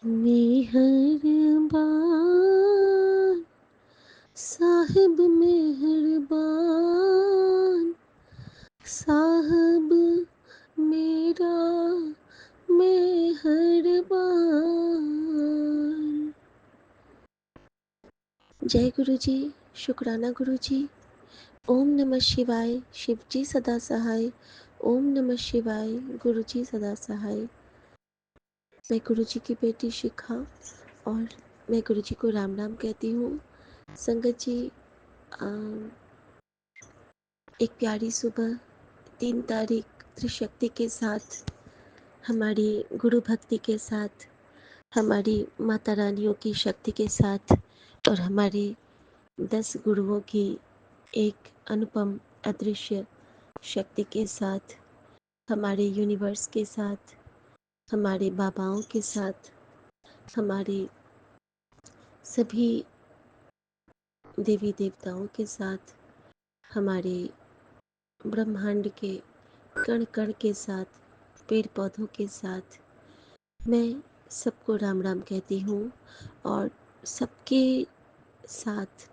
मेहरबान साहिब मेहरबान साहब मेरा मेहरबान। जय गुरु जी। शुक्राना गुरु जी। ओम नमः शिवाय। शिव जी सदा सहाय। ओम नमः शिवाय। गुरु जी सदा सहाय। मैं गुरु जी की बेटी शिखा और मैं गुरु जी को राम राम कहती हूँ। संगत जी, एक प्यारी सुबह 3 तारीख त्रिशक्ति के साथ, हमारी गुरु भक्ति के साथ, हमारी माता रानियों की शक्ति के साथ और हमारे 10 गुरुओं की एक अनुपम अदृश्य शक्ति के साथ, हमारे यूनिवर्स के साथ, हमारे बाबाओं के साथ, हमारे सभी देवी देवताओं के साथ, हमारे ब्रह्मांड के कण कण के साथ, पेड़ पौधों के साथ मैं सबको राम राम कहती हूँ। और सबके साथ,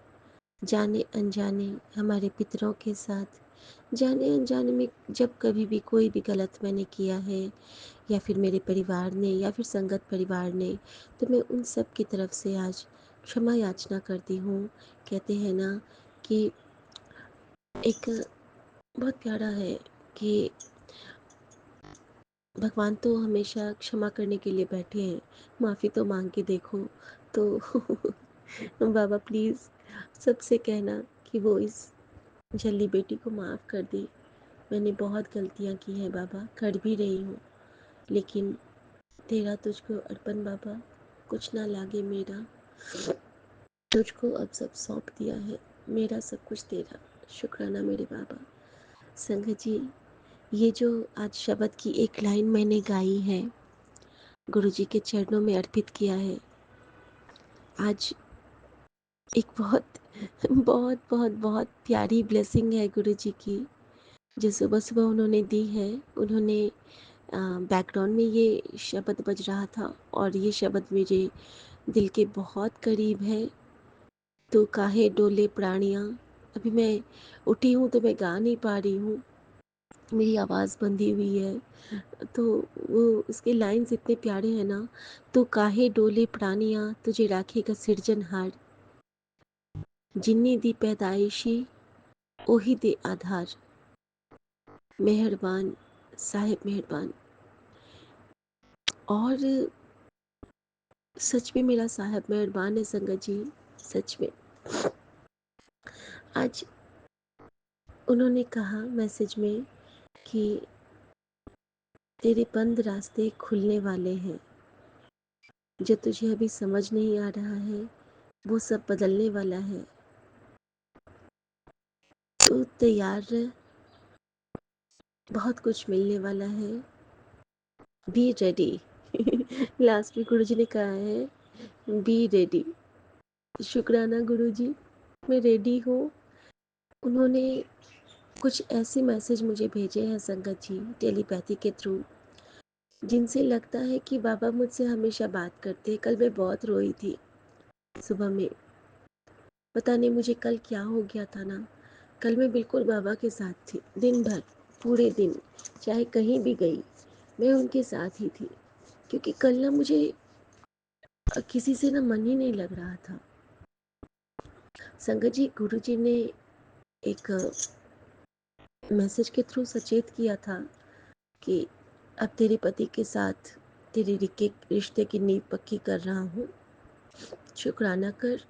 जाने अनजाने हमारे पितरों के साथ, जाने अनजाने में जब कभी भी कोई भी गलत मैंने किया है या फिर मेरे परिवार ने या फिर संगत परिवार ने, तो मैं उन सब की तरफ से आज क्षमा याचना करती हूँ। कहते हैं ना कि एक बहुत प्यारा है कि भगवान तो हमेशा क्षमा करने के लिए बैठे हैं, माफ़ी तो मांग के देखो। तो बाबा प्लीज़ सबसे कहना कि वो इस जल्दी बेटी को माफ़ कर दी। मैंने बहुत गलतियाँ की हैं बाबा, कर भी रही हूँ, लेकिन तेरा तुझको अर्पण बाबा, कुछ ना लागे मेरा, तुझको अब सब सौंप दिया है, मेरा सब कुछ तेरा, शुक्राना मेरे बाबा। संगत जी, ये जो आज शब्द की एक लाइन मैंने गाई है, गुरु जी के चरणों में अर्पित किया है, आज एक बहुत बहुत बहुत बहुत प्यारी ब्लेसिंग है गुरु जी की, जो सुबह सुबह उन्होंने दी है। उन्होंने बैकग्राउंड में ये शब्द बज रहा था और ये शब्द मेरे दिल के बहुत करीब है। तो काहे डोले प्राणियाँ। अभी मैं उठी हूँ तो मैं गा नहीं पा रही हूँ, मेरी आवाज़ बंधी हुई है। तो वो उसके लाइन्स इतने प्यारे हैं ना। तो काहे डोले प्राणियाँ तुझे राखेगा सिरजनहार, जिन्नी दी पैदाइशी ओही दे आधार, मेहरबान साहिब मेहरबान। और सच में मेरा साहिब मेहरबान है संगत जी, सच में। आज उन्होंने कहा मैसेज में कि तेरे बंद रास्ते खुलने वाले हैं, जो तुझे अभी समझ नहीं आ रहा है वो सब बदलने वाला है, तो तैयार रह, बहुत कुछ मिलने वाला है, बी रेडी। लास्ट में गुरु जी ने कहा है बी रेडी। शुक्राना गुरु जी, मैं रेडी हूँ। उन्होंने कुछ ऐसे मैसेज मुझे भेजे हैं संगत जी टेलीपैथी के थ्रू, जिनसे लगता है कि बाबा मुझसे हमेशा बात करते। कल मैं बहुत रोई थी सुबह में, पता नहीं मुझे कल क्या हो गया था ना। कल मैं बिल्कुल बाबा के साथ थी, दिन भर, पूरे दिन, चाहे कहीं भी गई मैं उनके साथ ही थी। क्योंकि कल ना मुझे किसी से ना मन ही नहीं लग रहा था। संगत जी, गुरु जी ने एक मैसेज के थ्रू सचेत किया था कि अब तेरे पति के साथ तेरे रिश्ते की नींव पक्की कर रहा हूँ, शुक्राना कर।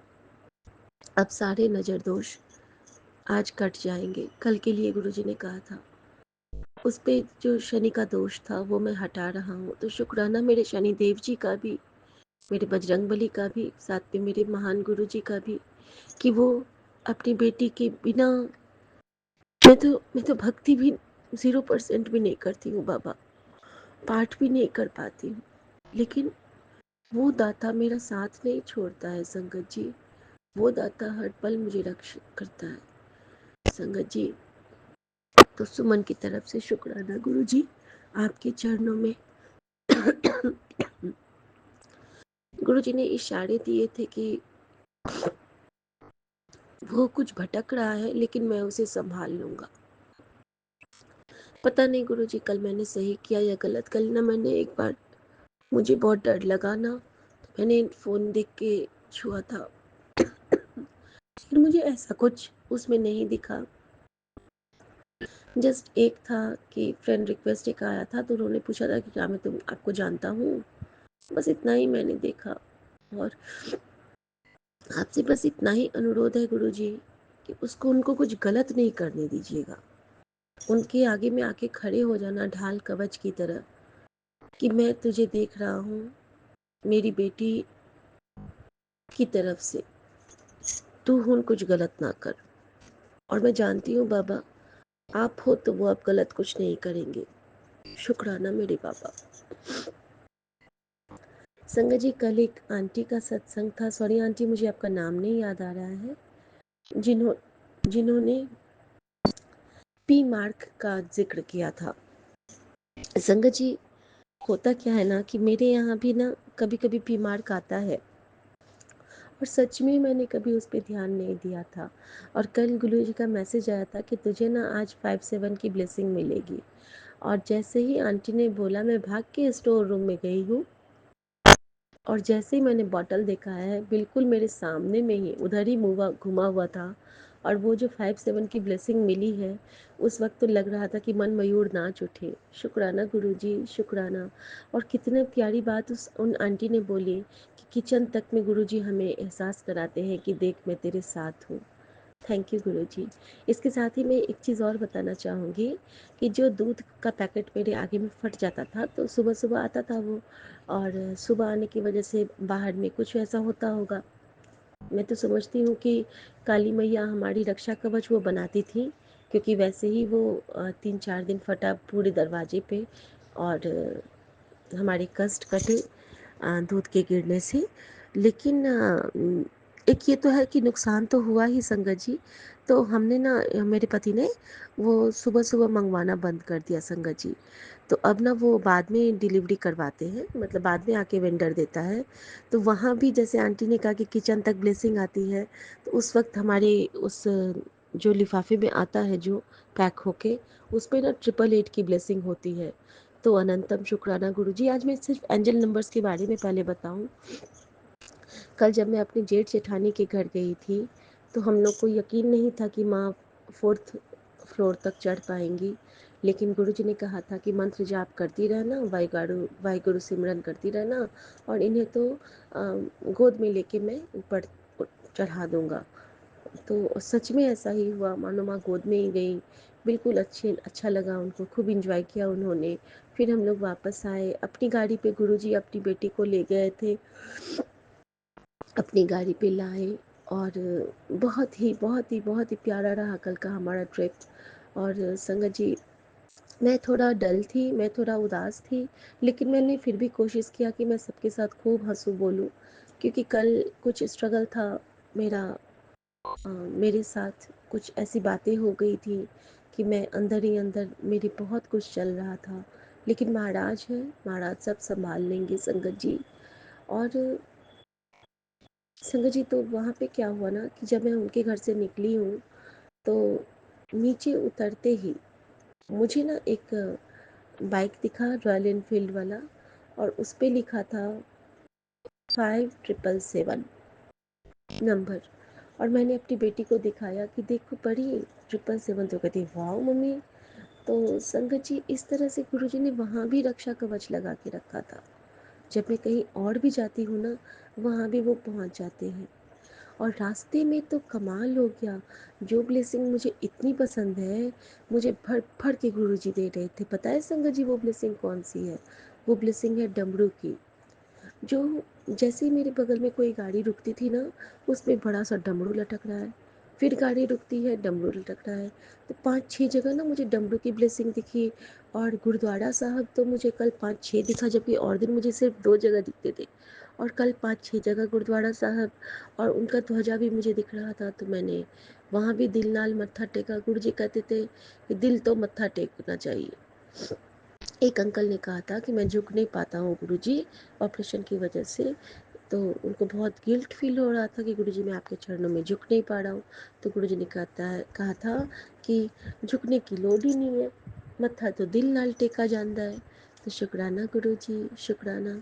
अब सारे नज़र दोष आज कट जाएंगे। कल के लिए गुरुजी ने कहा था, उस पे जो शनि का दोष था वो मैं हटा रहा हूँ। तो शुक्राना मेरे शनि देव जी का भी, मेरे बजरंगबली का भी, साथ में मेरे महान गुरु जी का भी, कि वो अपनी बेटी के बिना, मैं तो भक्ति भी 0% भी नहीं करती हूँ बाबा, पाठ भी नहीं कर पाती हूँ, लेकिन वो दाता मेरा साथ नहीं छोड़ता है संगत जी। वो दाता हर पल मुझे रक्षा करता है संगत जी। तो सुमन की तरफ से शुक्राना गुरु जी, आपके चरणों में गुरुजी ने इशारे दिए थे कि वो कुछ भटक रहा है लेकिन मैं उसे संभाल लूँगा। पता नहीं गुरुजी कल मैंने सही किया या गलत। कल ना मैंने एक बार, मुझे बहुत डर लगा ना, तो मैंने फ़ोन देख के छुआ था, फिर मुझे ऐसा कुछ उसमें नहीं दिखा। जस्ट एक था कि फ्रेंड रिक्वेस्ट एक आया था, तो उन्होंने पूछा था कि क्या मैं आपको जानता हूँ, बस इतना ही मैंने देखा। और आपसे बस इतना ही अनुरोध है गुरुजी कि उसको, उनको कुछ गलत नहीं करने दीजिएगा। उनके आगे में आके खड़े हो जाना ढाल कवच की तरह कि मैं तुझे देख रहा हूँ मेरी बेटी की तरफ से, तू हुन कुछ गलत ना कर। और मैं जानती हूँ बाबा, आप हो तो वो अब गलत कुछ नहीं करेंगे। शुक्राना मेरे बाबा। संगत जी, कल एक आंटी का सत्संग था। सॉरी आंटी, मुझे आपका नाम नहीं याद आ रहा है, जिन्होंने पी मार्क का जिक्र किया था। संगत जी, होता क्या है ना कि मेरे यहाँ भी ना कभी कभी पी मार्क आता है, और सच में मैंने कभी उस पर ध्यान नहीं दिया था। और कल गुरु जी का मैसेज आया था कि तुझे ना आज 5-7 की ब्लेसिंग मिलेगी। और जैसे ही आंटी ने बोला, मैं भाग के स्टोर रूम में गई हूँ, और जैसे ही मैंने बॉटल देखा है, बिल्कुल मेरे सामने में ही उधर ही मुँह घुमा हुआ था। और वो जो 5-7 की ब्लेसिंग मिली है, उस वक्त तो लग रहा था कि मन मयूर नाच उठे। शुक्राना गुरुजी, शुक्राना। और कितने प्यारी बात उन आंटी ने बोली कि किचन तक में गुरुजी हमें एहसास कराते हैं कि देख मैं तेरे साथ हूँ। थैंक यू गुरुजी। इसके साथ ही मैं एक चीज़ और बताना चाहूँगी कि जो दूध का पैकेट मेरे आगे में फट जाता था, तो सुबह सुबह आता था वो, और सुबह आने की वजह से बाहर में कुछ ऐसा होता होगा। मैं तो समझती हूँ कि काली मैया हमारी रक्षा कवच वो बनाती थी, क्योंकि वैसे ही वो 3-4 दिन फटा पूरे दरवाजे पे, और हमारे कष्ट कटे दूध के गिरने से। लेकिन एक ये तो है कि नुकसान तो हुआ ही संगत जी। तो हमने ना, मेरे पति ने वो सुबह सुबह मंगवाना बंद कर दिया संगत जी। तो अब ना वो बाद में डिलीवरी करवाते हैं, मतलब बाद में आके वेंडर देता है। तो वहाँ भी जैसे आंटी ने कहा कि किचन तक ब्लेसिंग आती है, तो उस वक्त हमारे उस जो लिफाफे में आता है जो पैक होके, उस पर ना 888 की ब्लेसिंग होती है। तो अनंतम शुक्राना गुरुजी। आज मैं सिर्फ एंजल नंबर्स के बारे में पहले बताऊं। कल जब मैं अपने जेठ जेठानी के घर गई थी, तो हम लोग को यकीन नहीं था कि माँ 4th फ्लोर तक चढ़ पाएंगी। लेकिन गुरुजी ने कहा था कि मंत्र जाप करती रहना, वाहिगुरु सिमरन करती रहना, और इन्हें तो गोद में लेके मैं ऊपर चढ़ा दूंगा। तो सच में ऐसा ही हुआ, मानो माँ गोद में ही गई। बिल्कुल अच्छा लगा उनको, खूब इंजॉय किया उन्होंने। फिर हम लोग वापस आए अपनी गाड़ी पे। गुरुजी अपनी बेटी को ले गए थे, अपनी गाड़ी पे लाए, और बहुत ही प्यारा रहा कल का हमारा ट्रिप। और संगत जी, मैं थोड़ा डल थी, मैं थोड़ा उदास थी, लेकिन मैंने फिर भी कोशिश किया कि मैं सबके साथ खूब हंसूँ बोलूँ, क्योंकि कल कुछ स्ट्रगल था मेरा। मेरे साथ कुछ ऐसी बातें हो गई थी कि मैं अंदर ही अंदर, मेरे बहुत कुछ चल रहा था। लेकिन महाराज हैं, महाराज सब संभाल लेंगे संगत जी। और संगत जी, तो वहाँ पे क्या हुआ ना कि जब मैं उनके घर से निकली हूँ, तो नीचे उतरते ही मुझे ना एक बाइक दिखा, रॉयल एनफील्ड वाला, और उस पर लिखा था 5777 नंबर। और मैंने अपनी बेटी को दिखाया कि देखो पढ़ी 777। तो कहती वाह मम्मी। तो संगत जी, इस तरह से गुरुजी ने वहाँ भी रक्षा कवच लगा के रखा था। जब मैं कहीं और भी जाती हूँ ना, वहाँ भी वो पहुँच जाते हैं। और रास्ते में तो कमाल हो गया, जो ब्लेसिंग मुझे इतनी पसंद है, मुझे भर भर के गुरुजी दे रहे थे। पता है संगत जी वो ब्लेसिंग कौन सी है? वो ब्लेसिंग है डमरू की। जो जैसे ही मेरे बगल में कोई गाड़ी रुकती थी ना, उसमें बड़ा सा डमरू लटक रहा है। फिर गाड़ी रुकती है, डमरू लटक रहा है। तो 5-6 जगह ना मुझे डमरू की ब्लेसिंग दिखी। और गुरुद्वारा साहब तो मुझे कल 5-6 दिखा, जबकि और दिन मुझे सिर्फ 2 जगह दिखते थे। और कल 5-6 जगह गुरुद्वारा साहब, और उनका ध्वजा भी मुझे दिख रहा था। तो मैंने वहाँ भी दिल नाल मत्था टेका। गुरु जी कहते थे कि दिल तो मत्था टेकना चाहिए। एक अंकल ने कहा था कि मैं झुक नहीं पाता हूँ गुरुजी, ऑपरेशन की वजह से। तो उनको बहुत गिल्ट फील हो रहा था कि गुरुजी मैं आपके चरणों में झुक नहीं पा रहा हूँ। तो गुरुजी ने कहा था कि झुकने की लोड़ ही नहीं है, मत्था तो दिल नाल टेका जाता है। तो शुक्राना गुरुजी, शुक्राना।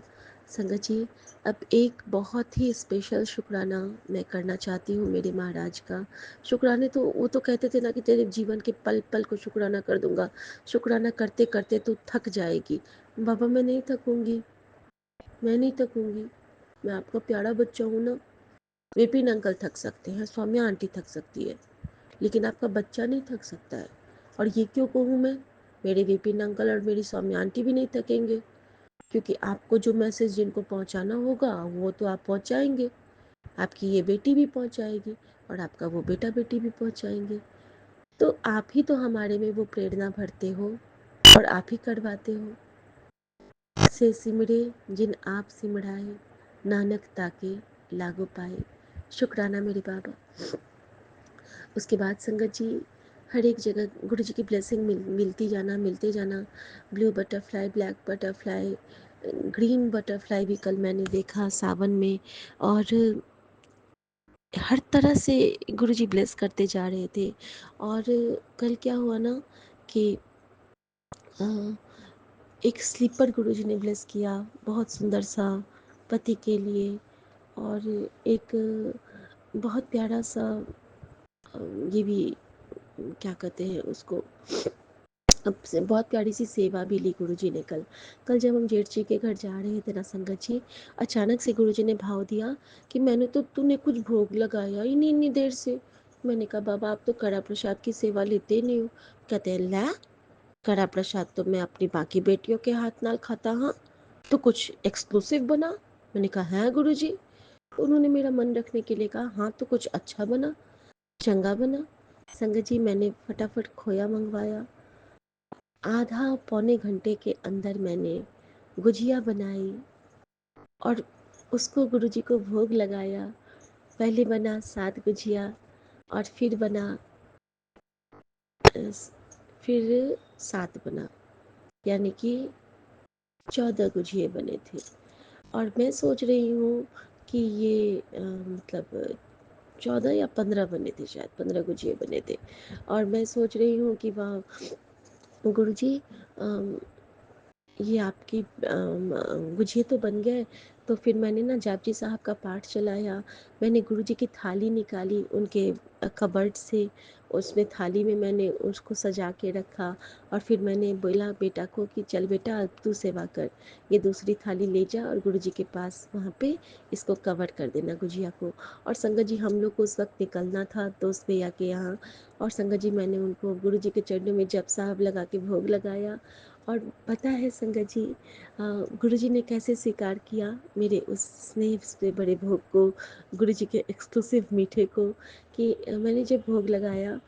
संगत जी, अब एक बहुत ही स्पेशल शुक्राना मैं करना चाहती हूँ मेरे महाराज का। शुक्राने तो वो तो कहते थे ना कि तेरे जीवन के पल पल को शुक्राना कर दूंगा, शुक्राना करते करते तो थक जाएगी। बाबा मैं नहीं थकूंगी, मैं नहीं थकूंगी, मैं आपका प्यारा बच्चा हूँ ना। विपिन अंकल थक सकते हैं, सौम्या आंटी थक सकती है, लेकिन आपका बच्चा नहीं थक सकता है। और ये क्यों कहूँ मैं, मेरे विपिन अंकल और मेरी सौम्या आंटी भी नहीं थकेंगे, क्योंकि आपको जो मैसेज जिनको पहुँचाना होगा वो तो आप पहुँचाएंगे, आपकी ये बेटी भी पहुँचाएगी और आपका वो बेटा बेटी भी पहुँचाएंगे। तो आप ही तो हमारे में वो प्रेरणा भरते हो और आप ही करवाते हो। से सिमरे जिन आप सिमराए, नानक ताके लागो पाए। शुक्राना मेरे बाबा। उसके बाद संगत जी, हर एक जगह गुरु जी की ब्लेसिंग मिलती जाना, मिलते जाना। Blue butterfly, black butterfly, green butterfly भी कल मैंने देखा सावन में। और हर तरह से गुरु जी ब्लेस करते जा रहे थे। और कल क्या हुआ ना कि एक स्लीपर गुरु जी ने ब्लेस किया, बहुत सुंदर सा पति के लिए। और एक बहुत प्यारा सा ये भी क्या कहते हैं उसको, अब से बहुत प्यारी सी सेवा भी ली गुरु जी ने कल। कल जब हम जेठ जी के घर जा रहे थे ना संगत जी, अचानक से गुरु जी ने भाव दिया कि मैंने तो तूने कुछ भोग लगाया ही नहीं इतनी देर से। मैंने कहा बाबा आप तो कड़ा प्रसाद की सेवा लेते नहीं हो। कहते हैं ला, कड़ा प्रसाद तो मैं अपनी बाकी बेटियों के हाथ नाल खाता हाँ, तो कुछ एक्सक्लूसिव बना। मैंने कहा है गुरु जी। उन्होंने मेरा मन रखने के लिए कहा हाँ तो कुछ अच्छा बना, चंगा बना। संगत जी मैंने फटाफट खोया मंगवाया, आधा पौने घंटे के अंदर मैंने गुजिया बनाई और उसको गुरुजी को भोग लगाया। पहले बना 7 गुजिया और फिर बना फिर 7 बना, यानी कि 14 गुजिये बने थे। और मैं सोच रही हूँ कि ये मतलब 14 या 15 बने थे, शायद 15 गुजिये बने थे। और मैं सोच रही हूँ कि वाह गुरुजी ये आपकी गुझिया तो बन गए। तो फिर मैंने ना जापजी साहब का पाठ चलाया, मैंने गुरुजी की थाली निकाली उनके कबर्ड से, उसमें थाली में मैंने उसको सजा के रखा। और फिर मैंने बोला बेटा को कि चल बेटा अब तू सेवा कर, ये दूसरी थाली ले जा और गुरुजी के पास वहाँ पे इसको कवर कर देना गुजिया को। और संगत जी हम लोग को उस वक्त निकलना था दोस्त भैया के यहाँ। और संगत जी मैंने उनको गुरुजी के चरणों में जप साहब लगा के भोग लगाया। और पता है संगत जी गुरुजी ने कैसे स्वीकार किया मेरे उस स्नेह से बड़े भोग को, गुरुजी के एक्सक्लूसिव मीठे को, कि मैंने जब भोग लगाया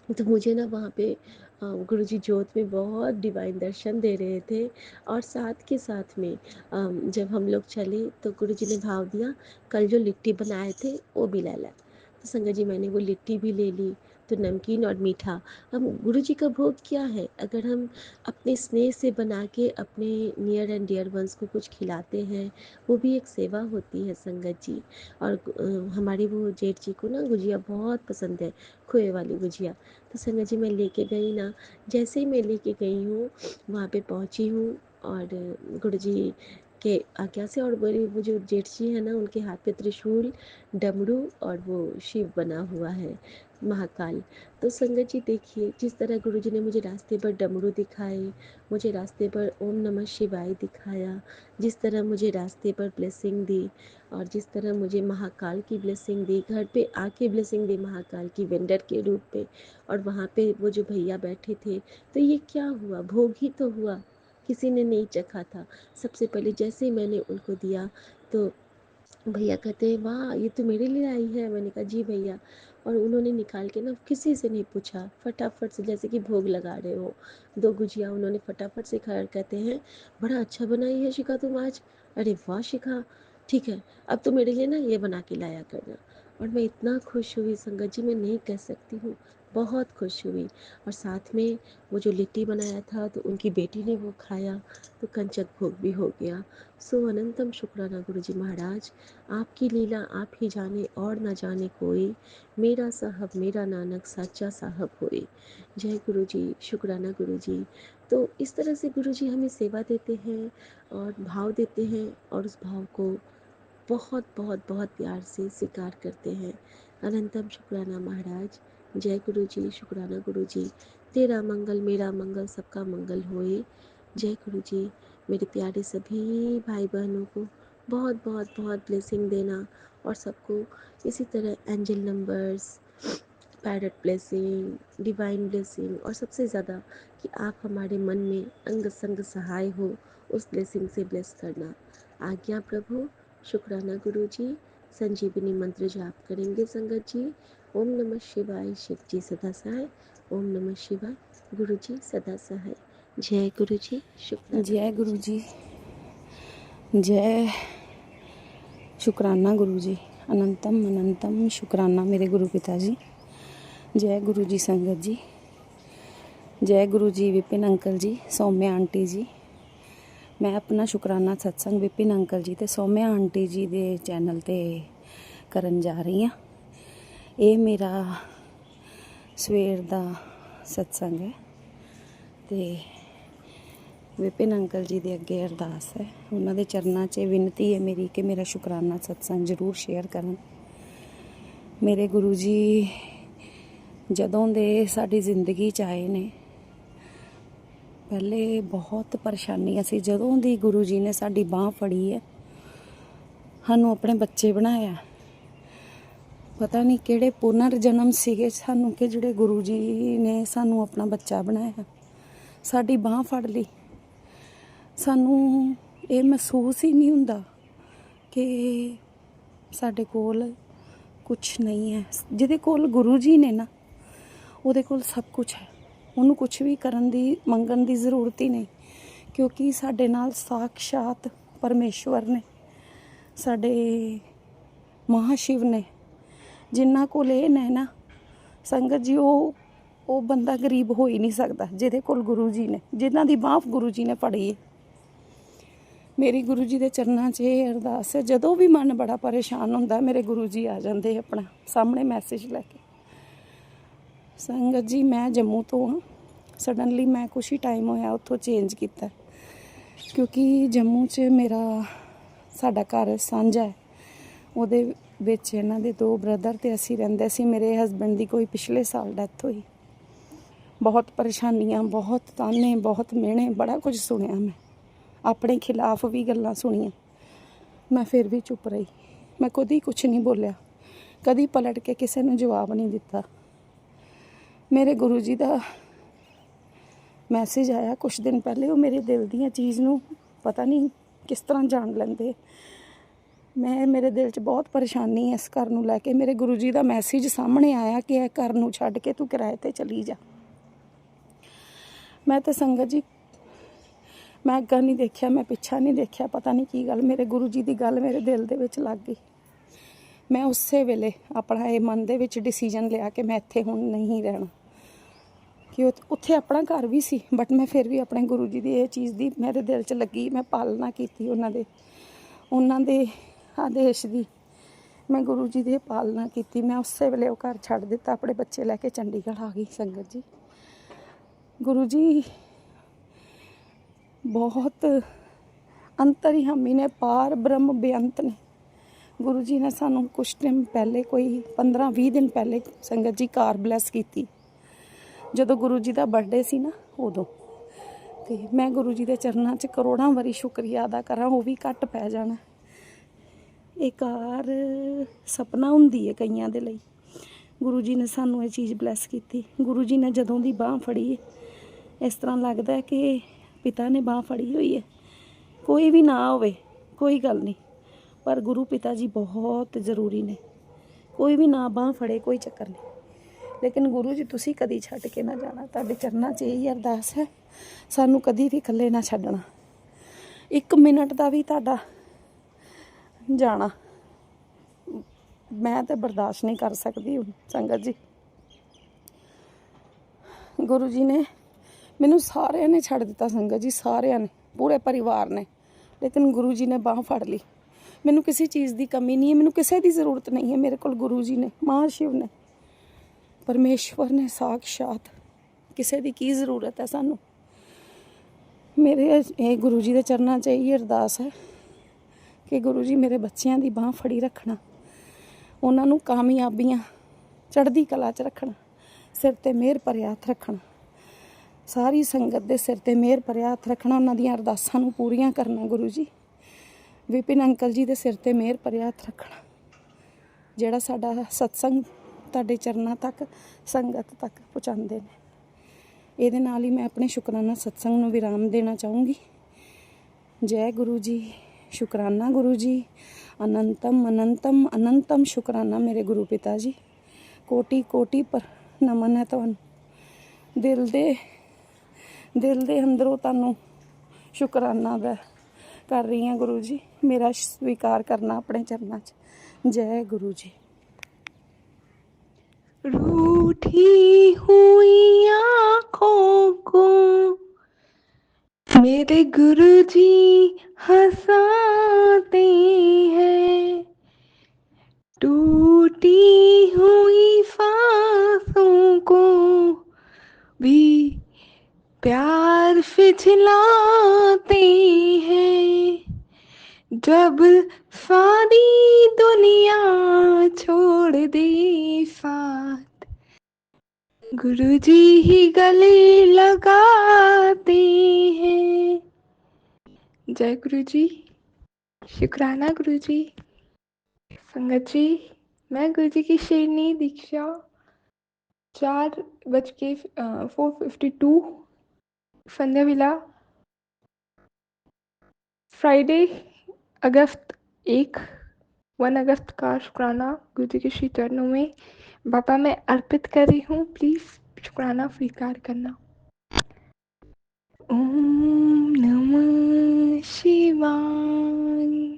तो मुझे ना वहाँ पे गुरुजी जोत में बहुत डिवाइन दर्शन दे रहे थे। और साथ के साथ में जब हम लोग चले तो गुरुजी ने भाव दिया कल जो लिट्टी बनाए थे वो भी ले ला। तो संगत जी मैंने वो लिट्टी भी ले ली। तो नमकीन और मीठा, हम गुरुजी का भोग क्या है, अगर हम अपने स्नेह से बना के अपने नियर एंड डियर वंस को कुछ खिलाते हैं, वो भी एक सेवा होती है संगत जी। और हमारे वो जेठ जी को ना गुजिया बहुत पसंद है, खोए वाली गुजिया। तो संगत जी मैं लेके गई ना, जैसे ही मैं लेके गई हूँ वहाँ पे पहुँची हूँ और गुरु जी के आज्ञा से, और मेरी वो जो जेठ जी है ना उनके हाथ पे त्रिशूल, डमरू और वो शिव बना हुआ है, महाकाल। तो संगत जी देखिए जिस तरह गुरु जी ने मुझे रास्ते पर डमरू दिखाए, मुझे रास्ते पर ओम नमः शिवाय दिखाया, जिस तरह मुझे रास्ते पर ब्लेसिंग दी और जिस तरह मुझे महाकाल की ब्लेसिंग दी, घर पे आके ब्लेसिंग दी महाकाल की वेंडर के रूप पे। और वहाँ पे वो जो भैया बैठे थे, तो ये क्या हुआ, भोग ही तो हुआ, किसी ने नहीं चखा था। सबसे पहले जैसे ही मैंने उनको दिया तो भैया कहते हैं वाह ये तो मेरे लिए आई है। मैंने कहा जी भैया। और उन्होंने निकाल के ना किसी से नहीं पूछा, फटाफट से जैसे कि भोग लगा रहे हो, 2 गुजिया उन्होंने फटाफट से खाया। कहते हैं बड़ा अच्छा बनाई है शिखा तुम आज। अरे वाह शिखा, ठीक है अब तो मेरे लिए ना ये बना के लाया करना। और मैं इतना खुश हुई संगत जी मैं नहीं कह सकती हूँ, बहुत खुश हुई। और साथ में वो जो लिट्टी बनाया था तो उनकी बेटी ने वो खाया, तो कंचक भोग भी हो गया। सो अनंतम शुक्राना गुरु जी महाराज, आपकी लीला आप ही जाने और न जाने कोई, मेरा साहब मेरा नानक साचा साहब होए। जय गुरु जी, शुक्राना गुरु जी। तो इस तरह से गुरु जी हमें सेवा देते हैं और भाव देते हैं, और उस भाव को बहुत बहुत बहुत प्यार से स्वीकार करते हैं। अनंतम शुक्राना महाराज। जय गुरु जी, शुक्राना गुरु जी। तेरा मंगल मेरा मंगल सबका मंगल होए। जय गुरु जी। मेरे प्यारे सभी भाई बहनों को बहुत बहुत बहुत ब्लेसिंग देना, और सबको इसी तरह angel numbers, parrot blessing, divine blessing, और सबसे ज़्यादा कि आप हमारे मन में अंग संग सहाय हो, उस ब्लेसिंग से ब्लेस करना। आज्ञा प्रभु। शुक्राना गुरु जी। संजीवनी मंत्र जाप करेंगे संगत जी। ओम नमः शिवाय, शिव जी सदा सहाय। ओम नमः शिवाय, गुरु जी सदा सहाय। जय गुरु जी, शुक्राना जय गुरु गुरु जी। जी, जय शुक्राना गुरु जी। अनंतम अनंतम शुक्राना मेरे गुरु पिता जी। जय गुरु जी संगत जी। जय गुरु जी विपिन अंकल जी, सौम्या आंटी जी। मैं अपना शुक्राना सत्संग विपिन अंकल जी ते सौम्या आंटी जी दे चैनल ते करन जा रही हाँ। ये मेरा सवेर दा सत्संग है ते विपिन अंकल जी दे अगे अरदास है, उन्होंने चरणों 'च विनती है मेरी कि मेरा शुकराना सत्संग जरूर शेयर करन। मेरे गुरु जी जदों दे साडी जिंदगी च आए ने, पहले बहुत परेशानियां सी। जदों दी गुरु जी ने साडी बांह फड़ी है, सानू अपने बच्चे बनाया। पता नहीं किहड़े पुनर्जन्म सीगे सानू कि जिहड़े गुरु जी ने सानू अपना बच्चा बनाया, साडी बांह फड़ ली। सानू ये महसूस ही नहीं हुंदा कि साडे कोल कुछ नहीं है। जिहदे कोल गुरु जी ने ना, उहदे कोल सब कुछ है। उन्होंने कुछ भी करन दी मंगन दी जरूरत ही नहीं, क्योंकि साडे नाल साक्षात परमेश्वर ने, साडे महाशिव ने, जिन्ना कोल ये ने ना संगत जी, वो बंदा गरीब हो ही नहीं सकता जिहदे कोल गुरु जी ने, जिन्हां दी बांह गुरु जी ने फड़ी है। मेरी गुरु जी दे चरणों 'च ये अरदास है, जदों भी मन बड़ा परेशान होंदा मेरे गुरु जी आ जाते अपना सामने मैसेज लैके। संगत जी मैं जम्मू तो हाँ, सडनली मैं कुछ ही टाइम होया उत्थों चेंज किया, क्योंकि जम्मू च मेरा साडा घर सांझा है, उहदे विच इन्हां दे 2 ब्रदर ते असीं रहिंदे सी। मेरे हसबैंड दी कोई पिछले साल डैथ हुई। बहुत परेशानियां, बहुत ताने, बहुत मिहणे, बड़ा कुछ सुनिया मैं, अपने खिलाफ भी गल्लां सुनियां। मैं फिर भी चुप रही, मैं कदी कुछ नहीं बोलिया, कदी पलट के किसी नूं जवाब नहीं दिता। मेरे गुरु जी दा मैसेज आया कुछ दिन पहले, वो मेरे दिल दी चीज़ नूं पता नहीं किस तरह जान लेंदे। मेरे दिल च बहुत परेशानी है इस घर नूं लैके। मेरे गुरु जी दा मैसेज सामने आया कि इह घर नूं छड्ड के तू किराए ते चली जा। मैं तो संगत जी, मैं अग्गा नहीं देखिया, मैं पिछा नहीं देखिया, पता नहीं की गल, मेरे गुरु जी की गल मेरे दिल दे विच लग गई। मैं उस वेले अपना ये मन दे विच डिसीजन लिया कि मैं इत्थे हुण नहीं रहना, कि उत्थे अपना घर भी सी, बट मैं फिर भी अपने गुरु जी की ये चीज़ की मेरे दिल च लगी। मैं पालना की उन्हां दे आदेश की, मैं गुरु जी की पालना की। मैं उस वेले वो घर छड्ड दिता, अपने बच्चे लैके चंडीगढ़ आ गई। संगत जी, गुरु जी बहुत अंतर्यामी ने, पार ब्रह्म बेअंत ने। गुरु जी ने सानू कुछ टाइम पहले, कोई 15-20 दिन पहले संगत जी कार ब्लैस की, जदों गुरु जी का बर्थडे सी ना, उदों। तो मैं गुरु जी के चरणों 'च करोड़ों वारी शुक्रिया अदा करा, वो भी घट पै जाना। ये कार सपना हुंदी है कईयां दे लई। गुरु जी ने सानू ये चीज़ ब्लैस की। गुरु जी ने जदों दी बांह फड़ी है, इस तरह लगता है कि पिता ने बांह फड़ी हुई है। कोई भी ना होवे कोई गल नहीं, पर गुरु पिता जी बहुत ज़रूरी ने। कोई भी ना बांह फड़े कोई चक्कर नहीं, लेकिन गुरु जी तुसी कदी छड्ड के ना जाना। तुहाडे चरनां 'च यही अरदास है, सानू कदी भी इकल्ले ना छड्डना। 1 मिनट का भी तुहाडा जाना मैं तो बर्दाश्त नहीं कर सकती। संगत जी, ਗੁਰੂ ਜੀ ਨੇ ਮੈਨੂੰ ਸਾਰਿਆਂ ਨੇ ਛੱਡ ਦਿੱਤਾ ਸੰਗਤ ਜੀ, ਸਾਰਿਆਂ ਨੇ, ਪੂਰੇ ਪਰਿਵਾਰ ਨੇ, ਲੇਕਿਨ ਗੁਰੂ ਜੀ ਨੇ ਬਾਂਹ ਫੜ ਲਈ। ਮੈਨੂੰ ਕਿਸੇ ਚੀਜ਼ ਦੀ ਕਮੀ ਨਹੀਂ ਹੈ, ਮੈਨੂੰ ਕਿਸੇ ਦੀ ਜ਼ਰੂਰਤ ਨਹੀਂ ਹੈ। ਮੇਰੇ ਕੋਲ ਗੁਰੂ ਜੀ ਨੇ, ਮਹਾਸ਼ਿਵ ਨੇ, ਪਰਮੇਸ਼ਵਰ ਨੇ ਸਾਕਸ਼ਾਤ। ਕਿਸੇ ਦੀ ਕੀ ਜ਼ਰੂਰਤ ਹੈ ਸਾਨੂੰ। ਮੇਰੇ ਇਹ ਗੁਰੂ ਜੀ ਦੇ ਚਰਨਾਂ 'ਚ ਇਹੀ ਅਰਦਾਸ ਹੈ ਕਿ ਗੁਰੂ ਜੀ ਮੇਰੇ ਬੱਚਿਆਂ ਦੀ ਬਾਂਹ ਫੜੀ ਰੱਖਣਾ, ਉਹਨਾਂ ਨੂੰ ਕਾਮਯਾਬੀਆਂ ਚੜ੍ਹਦੀ ਕਲਾ 'ਚ ਰੱਖਣਾ, ਸਿਰ 'ਤੇ ਮਿਹਰ ਭਰਿਆ ਹੱਥ ਰੱਖਣਾ, ਸਾਰੀ ਸੰਗਤ ਦੇ ਸਿਰ 'ਤੇ ਮਿਹਰ ਭਰਿਆ ਹੱਥ ਰੱਖਣਾ, ਉਹਨਾਂ ਦੀਆਂ ਅਰਦਾਸਾਂ ਨੂੰ ਪੂਰੀਆਂ ਕਰਨਾ। ਗੁਰੂ ਜੀ ਵਿਪਿਨ ਅੰਕਲ ਜੀ ਦੇ ਸਿਰ 'ਤੇ ਮਿਹਰ ਭਰਿਆ ਹੱਥ ਰੱਖਣਾ। ਜਿਹੜਾ ਸਾਡਾ ਸਤਸੰਗ ਤੁਹਾਡੇ ਚਰਨਾਂ ਤੱਕ, ਸੰਗਤ ਤੱਕ ਪਹੁੰਚਾਉਂਦੇ ਨੇ। ਇਹਦੇ ਨਾਲ ਹੀ ਮੈਂ ਆਪਣੇ ਸ਼ੁਕਰਾਨਾ ਸਤਸੰਗ ਨੂੰ ਵਿਰਾਮ ਦੇਣਾ ਚਾਹੂੰਗੀ। ਜੈ ਗੁਰੂ ਜੀ, ਸ਼ੁਕਰਾਨਾ ਗੁਰੂ ਜੀ, ਅਨੰਤਮ ਅਨੰਤਮ ਅਨੰਤਮ ਸ਼ੁਕਰਾਨਾ ਮੇਰੇ ਗੁਰੂ ਪਿਤਾ ਜੀ। ਕੋਟੀ ਕੋਟੀ ਪਰ ਨਮਨ ਹੈ ਤੁਹਾਨੂੰ। ਦਿਲ ਦੇ ਅੰਦਰੋਂ ਤੁਹਾਨੂੰ ਸ਼ੁਕਰਾਨਾ ਦਾ ਕਰ ਰਹੀ ਹਾਂ ਗੁਰੂ ਜੀ। ਮੇਰਾ ਸਵੀਕਾਰ ਕਰਨਾ ਆਪਣੇ ਚਰਨਾਂ 'ਚ। ਜੈ ਗੁਰੂ ਜੀ। रूठी हुई आँखों को मेरे गुरुजी हंसाते हैं, टूटी हुई सांसों को भी प्यार फिसलाते हैं। जब सारी दुनिया छोड़ दे साथ, गुरुजी ही गले लगाते हैं। जय गुरुजी, शुक्राना गुरुजी। संगत जी, मैं गुरुजी की शेरनी दीक्षा 4:452 संध्या विला फ्राइडे अगस्त 1 अगस्त का शुक्राना गुरुजी के श्री चरणों में बाबा मैं अर्पित कर रही हूँ। प्लीज शुक्राना स्वीकार करना। ओम नमः शिवाय।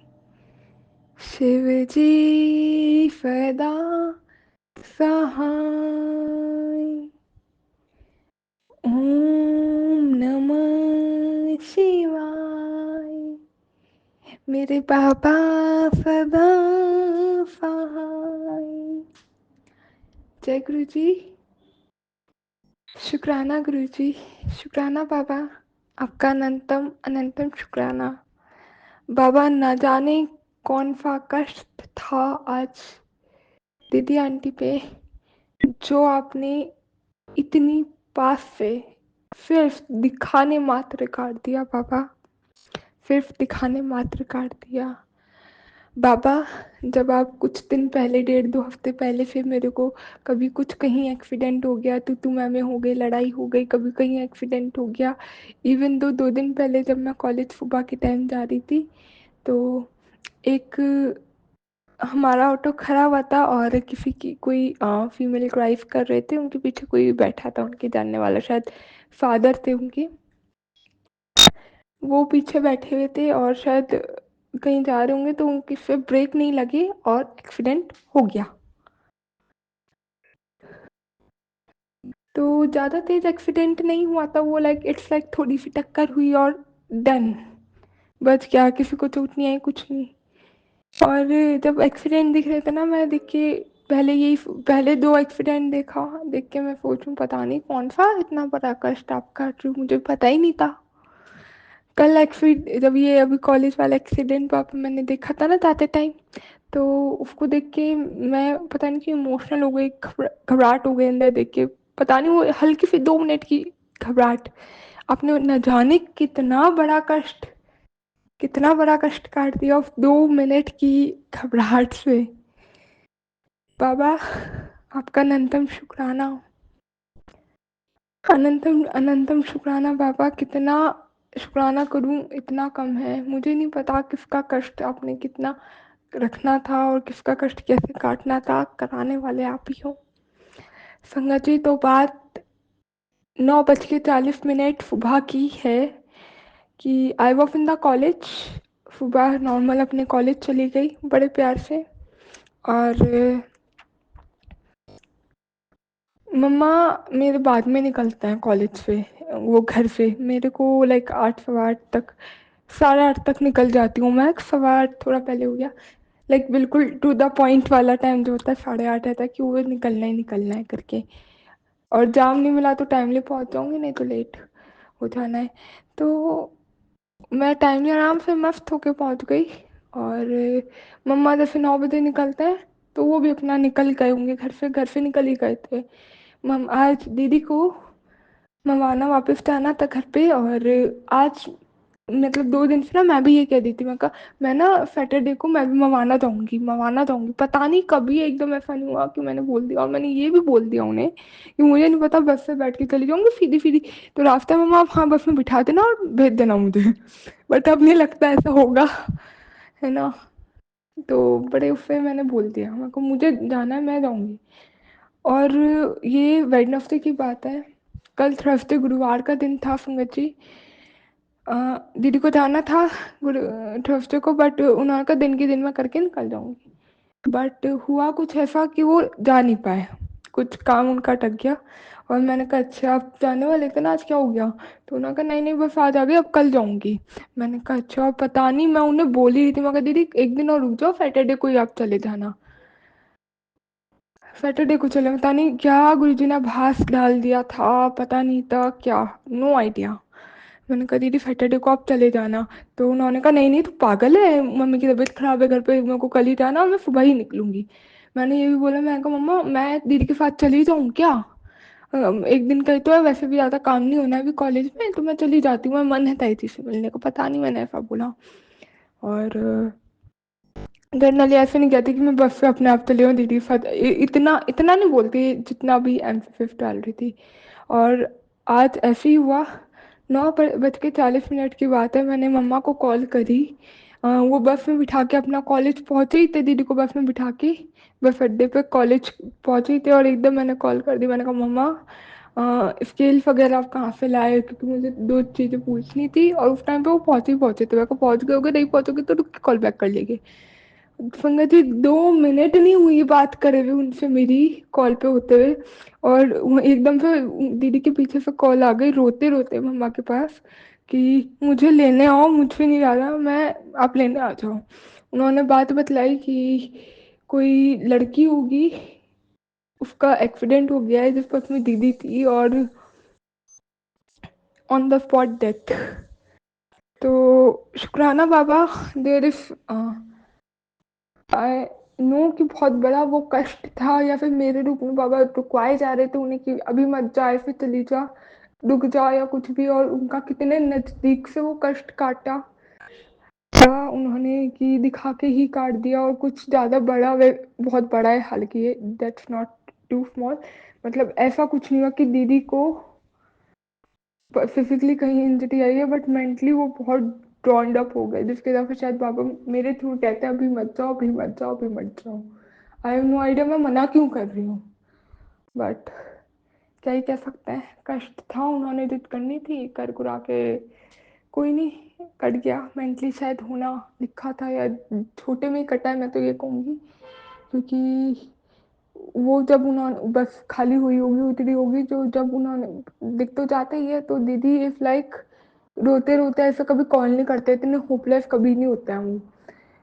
शिव जी सदा सहाय। ओम नमः शिवाय। मेरे बाबा सदा सहाय। जय गुरु जी, शुक्राना गुरु जी, शुक्राना बाबा, आपका अनंतम अनंतम शुक्राना। बाबा, न जाने कौन सा कष्ट था आज दीदी आंटी पे, जो आपने इतनी पास से सिर्फ दिखाने मात्र काट दिया बाबा, सिर्फ दिखाने मात्र काट दिया बाबा। जब आप कुछ दिन पहले, 1.5-2 हफ्ते पहले फिर मेरे को कभी कुछ कहीं एक्सीडेंट हो गया, तू मैं हो गई, लड़ाई हो गई, कभी कहीं एक्सीडेंट हो गया। इवन 2 दिन पहले जब मैं कॉलेज सुबह के टाइम जा रही थी तो एक हमारा ऑटो खड़ा हुआ था और किसी की कोई फीमेल ड्राइव कर रहे थे, उनके पीछे कोई बैठा था, उनके जानने वाला, शायद फादर थे उनके, वो पीछे बैठे हुए थे और शायद कहीं जा रहे होंगे तो उनकी फिर ब्रेक नहीं लगी और एक्सीडेंट हो गया। तो ज़्यादा तेज एक्सीडेंट नहीं हुआ था, वो इट्स लाइक थोड़ी सी टक्कर हुई और डन, बच गया, किसी को चोट नहीं आई, कुछ नहीं। और जब एक्सीडेंट दिख रहे थे ना, मैं देख के पहले 2 एक्सीडेंट देख के मैं सोचूं पता नहीं कौन सा इतना बड़ा कष्ट आप काट रहे हो, मुझे पता ही नहीं था। कल जब ये अभी कॉलेज वाला एक्सीडेंट पापा मैंने देखा था ना जाते टाइम, तो उसको देख के मैं पता नहीं कि इमोशनल हो गई, घबराहट हो गई अंदर देख के, पता नहीं वो हल्की सी 2 मिनट की घबराहट, आपने न जाने कितना बड़ा कष्ट काट दिया उस 2 मिनट की घबराहट से। बाबा, आपका अनंतम शुक्राना, अनंतम अनंतम शुक्राना बाबा। कितना शुक्राना करूं, इतना कम है। मुझे नहीं पता किसका कष्ट आपने कितना रखना था और किसका कष्ट कैसे काटना था, कराने वाले आप ही हो। संगत जी, तो बात 9:40 सुबह की है कि I walk in the college. सुबह नॉर्मल अपने कॉलेज चली गई बड़े प्यार से, और मम्मा मेरे बाद में निकलते हैं कॉलेज से, वो घर से मेरे को लाइक 8 सवा 8 तक, 8:30 तक निकल जाती हूँ मैं, सवा 8 थोड़ा पहले हो गया, लाइक बिल्कुल टू द पॉइंट वाला टाइम जो होता है 8:30 रहता है कि वो निकलना है करके। और जाम नहीं मिला तो टाइमली पहुँच जाऊँगी, नहीं तो लेट हो जाना है। तो मैं टाइमली आराम से मस्त होके पहुँच गई। और मम्मा जैसे 9 बजे निकलते हैं तो वो भी अपना निकल गए होंगे घर से निकल ही गए थे। मम आज दीदी को मवाना वापस जाना था घर पे। और आज मतलब 2 दिन से ना मैं भी ये कह दी थी, मैं कहा मैं ना सैटरडे को मैं भी मवाना जाऊंगी। पता नहीं कभी एकदम ऐसा नहीं हुआ कि मैंने बोल दिया। और मैंने ये भी बोल दिया उन्हें कि मुझे नहीं पता, बस से बैठ के चली जाऊंगी सीधी सीधी, तो रास्ते में आप हाँ बस में बिठा देना और भेज देना मुझे। बट अब नहीं लगता ऐसा होगा, है ना। तो बड़े उससे मैंने बोल दिया, मैं को मुझे जाना है, मैं जाऊंगी। और ये वेडनेसडे की बात है, कल थर्सडे गुरुवार का दिन था संगत जी। अ, दीदी को जाना था गुरु थर्सडे को, बट उन्होंने कहा दिन के दिन मैं करके निकल जाऊंगी। बट हुआ कुछ ऐसा कि वो जा नहीं पाए, कुछ काम उनका अटक गया। और मैंने कहा अच्छा आप जाने वाले थे ना, आज क्या हो गया? तो उन्होंने कहा नहीं नहीं बस आज आ गई, अब कल जाऊंगी। मैंने कहा अच्छा, पता नहीं, मैं उन्हें बोल ही रही थी, मैं कहा दीदी एक दिन और रुक जाओ, सैटरडे को ही आप चले जाना। सैटरडे को चले, पता नहीं क्या गुरुजी ने भास डाल दिया था, पता नहीं था क्या, नो आइडिया। मैंने कहा दीदी सैटरडे को आप चले जाना। तो उन्होंने कहा नहीं नहीं तू पागल है, मम्मी की तबीयत खराब है घर पे, मेरे को कल ही जाना, मैं सुबह ही निकलूंगी। मैंने ये भी बोला, मैंने कहा मम्मा मैं दीदी के साथ चली जाऊँ क्या? एक दिन का ही तो है, वैसे भी ज़्यादा काम नहीं होना है अभी कॉलेज में, तो मैं चली जाती हूँ, मैं मन है ताई से मिलने को। पता नहीं मैंने ऐसा बोला। और जनरली ऐसे नहीं कहती कि मैं बस से अपने आप चली हूँ दीदी के साथ, इतना इतना नहीं बोलती जितना भी M5 डाल रही थी। और आज ऐसे ही हुआ, 9:40 की बात है, मैंने मम्मा को कॉल करी। वो बस में बिठा के अपना कॉलेज पहुँचे ही थे, दीदी को बस में बिठा के बस अड्डे पे कॉलेज पहुँचे ही थे। और एकदम मैंने कॉल कर दी, मैंने कहा मम्मा स्केल वगैरह आप कहाँ से लाए, क्योंकि मुझे 2 चीज़ें पूछनी थी। और उस टाइम पे वो पहुँचे थे, मेरे को पहुँच गए होगे, नहीं पहुँचोगे तो रुक के कॉल बैक कर लेंगे। संगत जी 2 मिनट नहीं हुई बात करे हुए उनसे मेरी, कॉल पे होते हुए। और वो एकदम से दीदी के पीछे से कॉल आ गई रोते रोते मम्मा के पास कि मुझे लेने आओ, मुझसे नहीं रहा, मैं आप लेने आ जाओ। उन्होंने बात बतलाई कि कोई लड़की होगी, उसका एक्सीडेंट हो गया है, जिस पर उसमें दीदी थी, और ऑन द स्पॉट डेथ। तो शुक्राना बाबा, देर इज आई नो कि बहुत बड़ा वो कष्ट था, या फिर मेरे रूप में बाबा रुकवाए जा रहे थे उन्हें कि अभी मत जा, फिर चली जा, रुक जा या कुछ भी। और उनका कितने नज़दीक से वो कष्ट काटा था उन्होंने कि दिखा के ही काट दिया। और कुछ ज़्यादा बड़ा, वे बहुत बड़ा है हालांकि ये, दैट्स नॉट टू स्मॉल। मतलब ऐसा कुछ नहीं हुआ कि दीदी को फिजिकली कहीं इंजरी आई है, बट मेंटली वो बहुत ड्रॉन्ड अप हो गए, जिसके वजह से शायद बाबा मेरे थ्रू कहते हैं अभी मत जाओ, अभी मत जाओ, अभी मत जाओ। आई हैव नो आइडिया मैं मना क्यों कर रही हूँ, बट क्या ही कह सकते हैं, कष्ट था, उन्होंने जिद करनी थी, कर कुरा के कोई नहीं, कट गया। मेंटली शायद होना लिखा था, या छोटे में ही कटा है, मैं तो ये कहूँगी। क्योंकि वो जब उन्होंने बस खाली हुई होगी, उतरी होगी, जो जब उन्होंने दिख तो जाते ही है, तो दीदी इफ लाइक रोते रोते, ऐसा कभी कॉल नहीं करते, इतने होपलेस कभी नहीं होता है वो।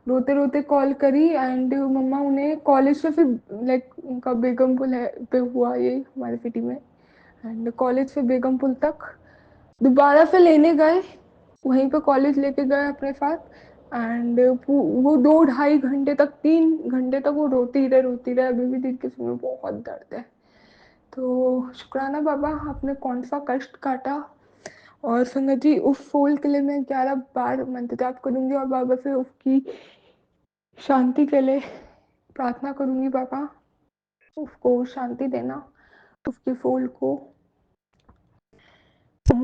रोते रोते कॉल करी, एंड मम्मा उन्हें कॉलेज से फिर लाइक उनका बेगमपुल है पे हुआ ये हमारे सिटी में, एंड कॉलेज से बेगमपुल तक दोबारा से लेने गए, वहीं पे कॉलेज लेके गए अपने साथ। एंड वो 2 ढाई घंटे तक, 3 घंटे तक वो रोती रहे, अभी भी दिल के सुन में बहुत दर्द है। तो शुक्राना बाबा, आपने कौन सा कष्ट काटा। और संगत जी उस फूल के लिए मैं 11 बार मंत्र जाप करूंगी, और बाबा से उसकी शांति के लिए प्रार्थना करूंगी। बाबा उसको शांति देना, उसके फूल को। ओम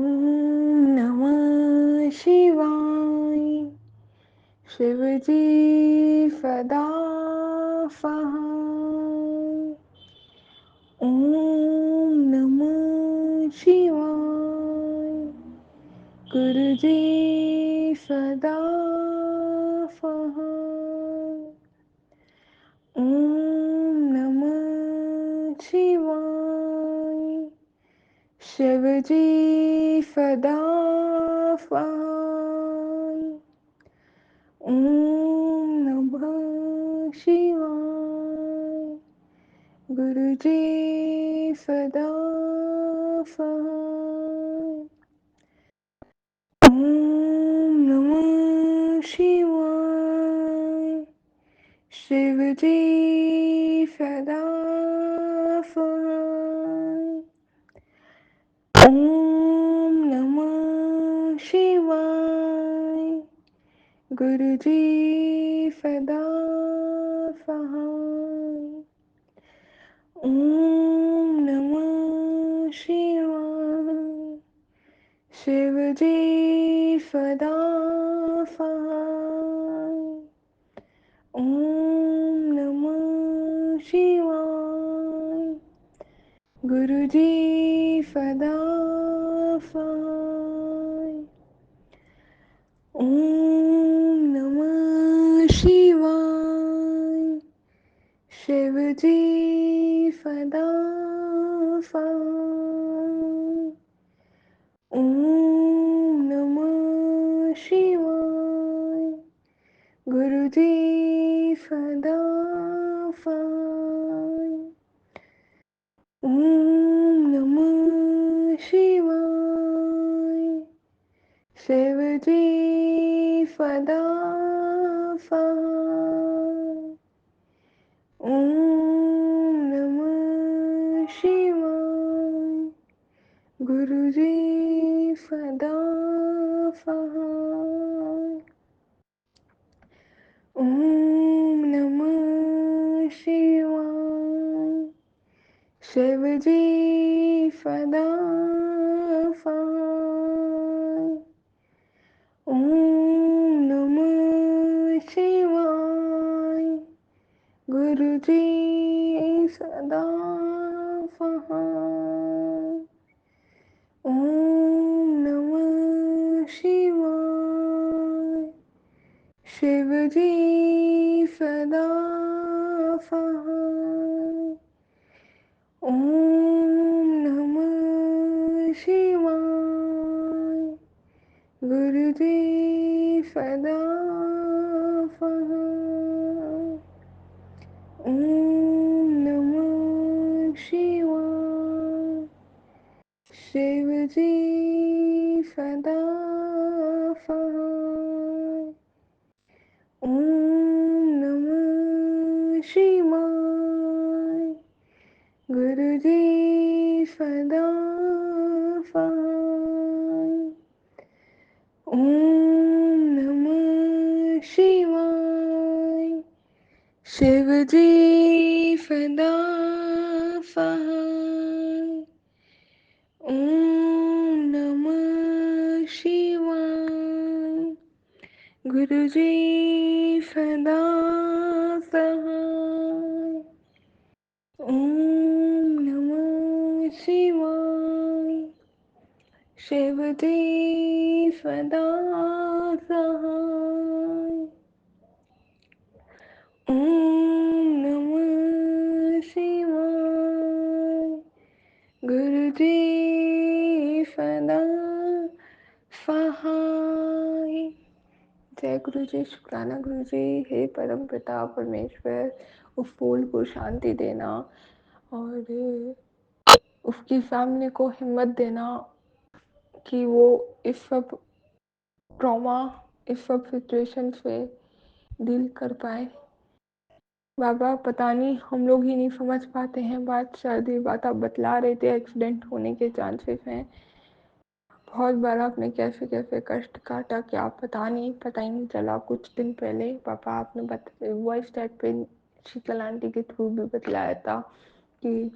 नमः शिवाय। शिवजी सदा सहाय। ओम नमः शिवाय। गुरुजी सदा सहाय। ओम नमः शिवाय। शिव जी सदा सहाय। ओम नमः शिवाय। गुरु जी सदा सहाय। ओम नमः शिवाय। शिव जी सदा सहाय। ओम नमः शिवाय। गुरु जी सदा सहाय। ओम नमः शिवाय। शिव जी सदा सहाय। ओम नमः शिवाय। गुरु जी सदा सहाय। ओम नमः शिवाय। शिव जी सदा सहाय। ओम नमः शिवाय। गुरु जी सदा सहाय। ओम नमः शिवाय। शिव जी सदा सहाय। ओम नमः शिवाय। गुरु जी सदा सहाय। ओम नमः शिवाय। शिव जी सदा सहाय। ओम नमः शिवाय। गुरु जी सदा सहाय। ओम नमः शिवाय। शिव जी सदा सहाय। ओम नमः शिवाय। गुरु जी सदा सहाय। ओम नमः शिवाय। शिव जी सदा सहाय। ओम नमः शिवाय। गुरु जी सदा सहाय। ओम नमः शिवाय। शिव जी सदा सहाय। ओम नमः शिवाय। गुरु जी सदा सहाय। ओम नमः शिवाय। शिव जी सदा सहाय। ओम नमः शिवाय। गुरु जी सदा सहाय। जय गुरु जी। शुक्राना गुरु जी। हे परम पिता परमेश्वर, उस फूल को शांति देना और उसकी फैमिली को हिम्मत देना कि वो इस सब ट्रॉमा, इस सब सिचुएशन से डील कर पाए। बाबा पता नहीं हम लोग ही नहीं समझ पाते हैं बात, शायद ये बात आप बतला रहे थे एक्सीडेंट होने के चांसेस हैं। बहुत बार आपने कैसे कैसे कष्ट काटा क्या पता नहीं, पता ही नहीं चला। कुछ दिन पहले पापा आपने वॉइस चैट पे शीतल आंटी के थ्रू भी बतलाया था कि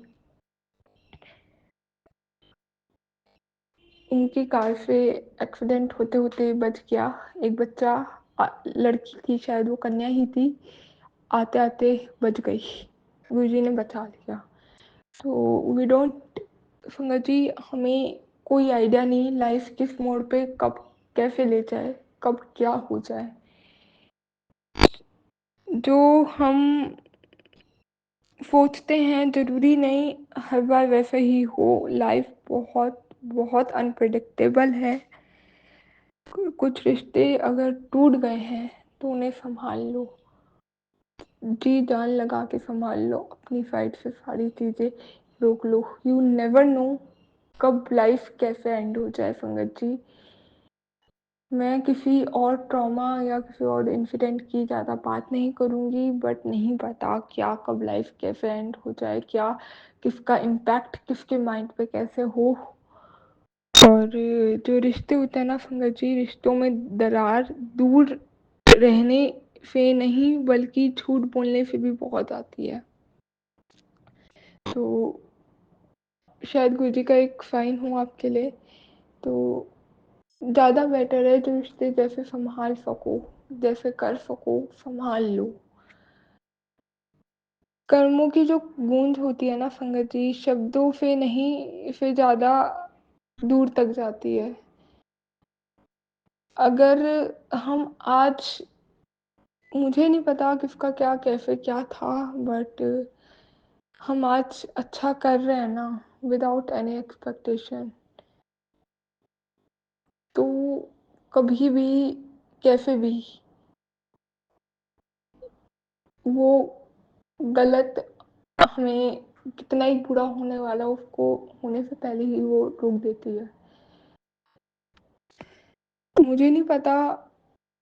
उनकी कार से एक्सीडेंट होते होते बच गया एक बच्चा। लड़की थी शायद, वो कन्या ही थी, आते आते बच गई, गुरुजी ने बचा लिया। तो वी डोंट, संगत जी हमें कोई आइडिया नहीं लाइफ किस मोड़ पे कब कैसे ले जाए, कब क्या हो जाए। जो हम सोचते हैं ज़रूरी नहीं हर बार वैसे ही हो। लाइफ बहुत बहुत अनप्रिडिक्टेबल है। कुछ रिश्ते अगर टूट गए हैं तो उन्हें संभाल लो, जी जान लगा के संभाल लो, अपनी साइड से सारी चीज़ें रोक लो। यू नेवर नो कब लाइफ कैसे एंड हो जाए संगत जी। मैं किसी और ट्रॉमा या किसी और इंसिडेंट की ज़्यादा बात नहीं करूँगी, बट नहीं पता क्या कब लाइफ कैसे एंड हो जाए, क्या किसका इम्पैक्ट किसके माइंड पे कैसे हो। और जो रिश्ते होते हैं ना संगत जी, रिश्तों में दरार दूर रहने से नहीं बल्कि झूठ बोलने से भी बहुत आती है। तो शायद गुरुजी का एक साइन हो आपके लिए, तो ज़्यादा बेटर है जो रिश्ते जैसे संभाल सको, जैसे कर सको संभाल लो। कर्मों की जो गूंज होती है ना संगत जी, शब्दों से नहीं से ज़्यादा दूर तक जाती है। अगर हम आज, मुझे नहीं पता किसका क्या कैसे क्या था, बट हम आज अच्छा कर रहे हैं ना विदाउट एनी एक्सपेक्टेशन, तो कभी भी कैसे भी वो गलत हमें कितना ही बुरा होने वाला उसको होने से पहले ही वो रोक देती है। मुझे नहीं पता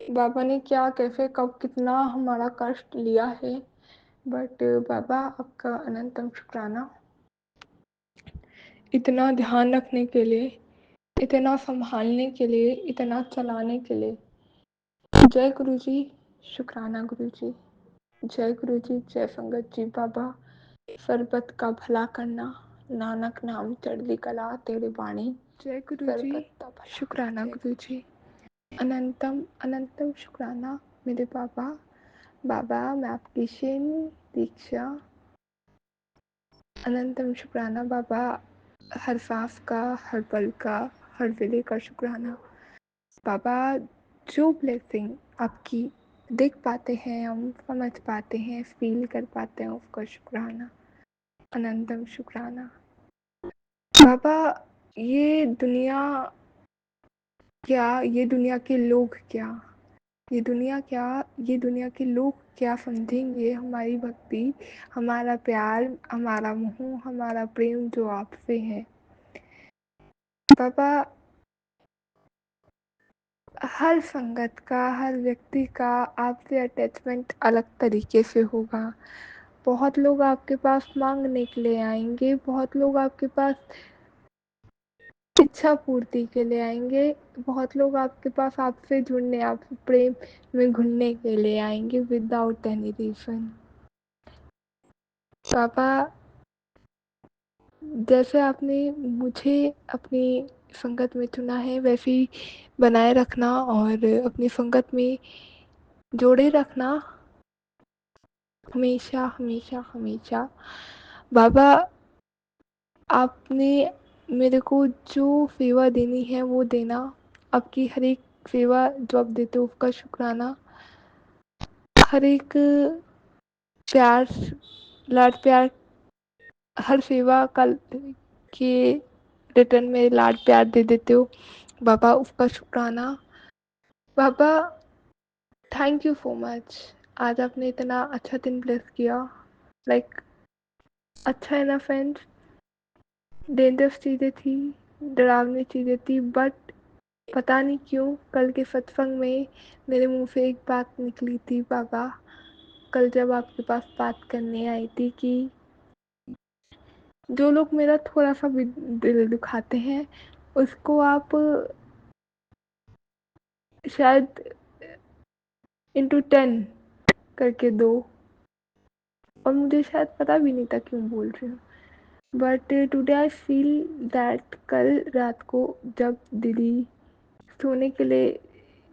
बाबा ने क्या कैसे कब कितना हमारा कष्ट लिया है, बट बाबा आपका अनंतम शुक्राना इतना ध्यान रखने के लिए, इतना संभालने के लिए, इतना चलाने के लिए। जय गुरु जी, शुक्राना गुरु जी, जय गुरु जी, जय संगत जी। बाबा सरबत का भला करना, नानक नाम चढ़दी कला तेरे बाणी। जय गुरु जी, शुक्राना गुरु जी, अनंतम अनंतम शुक्राना मेरे बाबा। बाबा मैं आपकी शेन दीक्षा, अनंतम शुक्राना बाबा, हर सांस का, हर पल का, हर वेले का शुक्राना बाबा। जो ब्लेसिंग आपकी देख पाते हैं, हम समझ पाते हैं, फील कर पाते हैं, उसका शुक्राना, अनंतम शुक्राना बाबा। ये दुनिया क्या, ये दुनिया के लोग क्या, ये दुनिया क्या, ये दुनिया के लोग क्या समझेंगे हमारी भक्ति, हमारा प्यार, हमारा मोह, हमारा प्रेम जो आपसे है बाबा। हर संगत का, हर व्यक्ति का आपसे अटैचमेंट अलग तरीके से होगा। बहुत लोग आपके पास मांगने के लिए आएंगे, बहुत लोग आपके पास इच्छा पूर्ति के लिए आएंगे, बहुत लोग आपके पास आपसे जुड़ने, आपसे प्रेम में घुलने के लिए आएंगे विदाउट एनी रीजन। पापा जैसे आपने मुझे अपनी संगत में चुना है वैसे ही बनाए रखना और अपनी संगत में जोड़े रखना हमेशा हमेशा हमेशा। बाबा आपने मेरे को जो सेवा देनी है वो देना, आपकी हर एक सेवा जो आप देते हो उसका शुक्राना, हर एक प्यार, लाड प्यार, हर सेवा का के रिटर्न में लाड प्यार दे देते हो बाबा, उसका शुक्राना बाबा। थैंक यू सो मच, आज आपने इतना अच्छा दिन ब्लेस किया। लाइक अच्छा इनफ फ्रेंड्स, डेंजरस चीज़ें थी, डरावनी चीज़ें थी, बट पता नहीं क्यों कल के सत्संग में मेरे मुंह से एक बात निकली थी बाबा, कल जब आपके पास बात करने आई थी कि जो लोग मेरा थोड़ा सा भी दिल दुखाते हैं उसको आप शायद इंटू 10 करके दो, और मुझे शायद पता भी नहीं था क्यों बोल रही हूँ, but today I feel that कल रात को जब दीदी सोने के लिए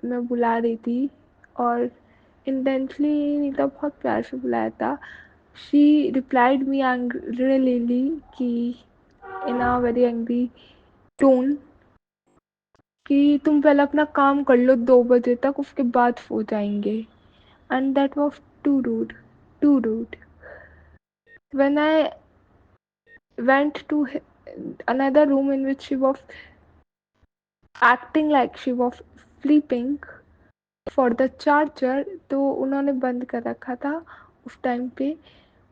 मैं बुला रही थी, और इंटेंशली नहीं था, बहुत प्यार से बुलाया था, शी रिप्लाइड मी एंग्रीली कि इन अ वेरी एंग्री टोन कि तुम पहले अपना काम कर लो 2 बजे तक, उसके बाद सो जाएंगे। And that was too rude, too rude. When I went to another room in which she was acting like she was sleeping for the charger, तो उन्होंने बंद कर रखा था उस टाइम पे,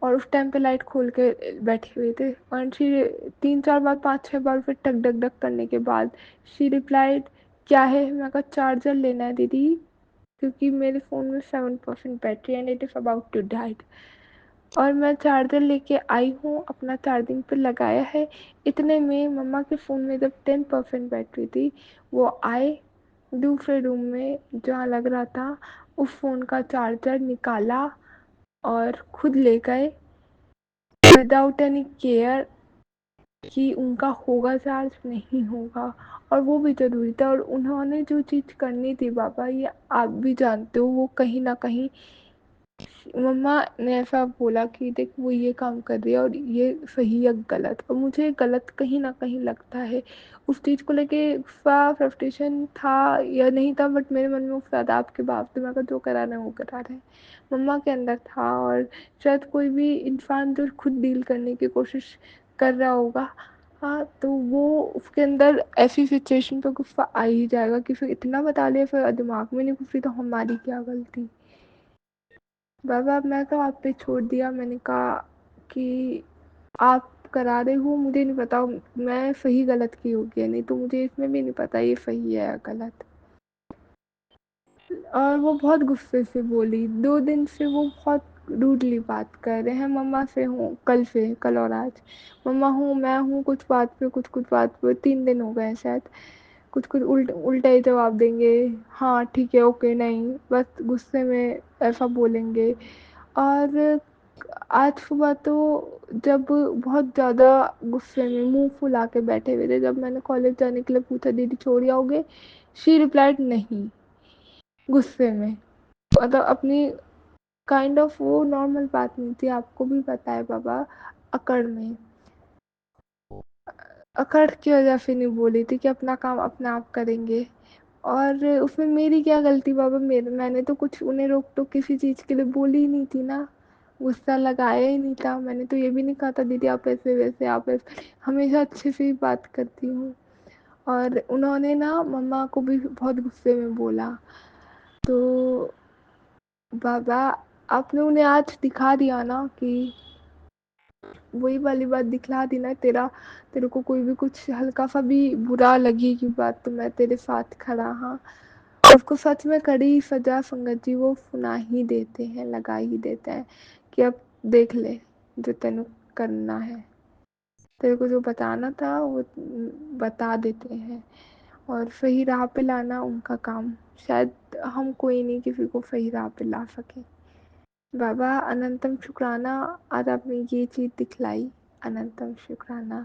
और उस टाइम पे लाइट खोल के बैठे हुए थे। और शी 3-4 बार 5-6 बार फिर टक डक डक करने के बाद शी रिप्लाइड, क्या है? मैं कहा चार्जर लेना है दीदी, क्योंकि मेरे फ़ोन में 7% battery and it is about to died. और मैं चार्जर लेके आई हूँ, अपना चार्जिंग पे लगाया है। इतने में मम्मा के फ़ोन में जब 10% बैटरी थी, वो आए दूसरे रूम में जहाँ लग रहा था, उस फ़ोन का चार्जर निकाला और खुद ले गए विदाउट एनी केयर कि उनका होगा चार्ज नहीं होगा। और वो भी ज़रूरी था, और उन्होंने जो चीज़ करनी थी बाबा, ये आप भी जानते हो, वो कहीं ना कहीं मम्मा ने ऐसा बोला कि देख वो ये काम कर रही है और ये सही या गलत, और मुझे गलत कहीं ना कहीं लगता है। उस चीज़ को लेके गुस्सा फ्रस्ट्रेशन था या नहीं था, बट मेरे मन में उस आदाब के बावजूद मैं जो करा रहे हैं वो करा रहे हैं, मम्मा के अंदर था। और शायद कोई भी इंसान जो खुद डील करने की कोशिश कर रहा होगा, हाँ, तो वो उसके अंदर ऐसी सिचुएशन पे गुस्सा आ ही जाएगा कि फिर इतना बता लिया, फिर दिमाग में नहीं घुसी तो हमारी क्या गलती। बाबा मैं तो आप पे छोड़ दिया, मैंने कहा कि आप करा रहे हो, मुझे नहीं पता मैं सही गलत की होगी या नहीं, तो मुझे इसमें भी नहीं पता ये सही है या गलत। और वो बहुत गुस्से से बोली, 2 दिन से वो बहुत रूडली बात कर रहे हैं। मम्मा से हूँ कल से, कल और आज मम्मा हूँ, मैं हूँ, कुछ बात पे कुछ कुछ बात पे 3 दिन हो गए शायद, कुछ कुछ उल्टा ही जवाब देंगे, हाँ ठीक है ओके नहीं, बस गुस्से में ऐसा बोलेंगे। और आज सुबह तो जब बहुत ज़्यादा गुस्से में मुंह फुला के बैठे हुए थे, जब मैंने कॉलेज जाने के लिए पूछा दीदी छोड़ आओगे, शी रिप्लाइड नहीं, गुस्से में, मतलब अपनी काइंड ऑफ, वो नॉर्मल बात नहीं थी, आपको भी पता है बाबा, अकड़ में, अकड़ की वजह से नहीं बोली थी कि अपना काम अपने आप करेंगे। और उसमें मेरी क्या गलती बाबा, मैंने तो कुछ उन्हें रोक टोक किसी चीज़ के लिए बोली ही नहीं थी ना, गुस्सा लगाया ही नहीं था। मैंने तो ये भी नहीं कहा था दीदी आप ऐसे वैसे, आप ऐसे, हमेशा अच्छे से ही बात करती हूँ। और उन्होंने ना मम्मा को भी बहुत गुस्से में बोला, तो बाबा आपने उन्हें आज दिखा दिया ना कि वही वाली बात दिखला दी ना, तेरे को कोई भी कुछ हल्का सा भी बुरा लगेगी बात तो मैं तेरे साथ खड़ा, हाँ। उसको सच में कड़ी सजा संगत जी वो सुना ही देते हैं, लगा ही देते हैं कि अब देख ले जो तेन करना है, तेरे को जो बताना था वो बता देते हैं। और सही राह पे लाना उनका काम, शायद हम कोई नहीं किसी को सही राह पे ला सके। बाबा अनंतम शुक्राना, आज आपने ये चीज़ दिखलाई, अनंतम शुक्राना।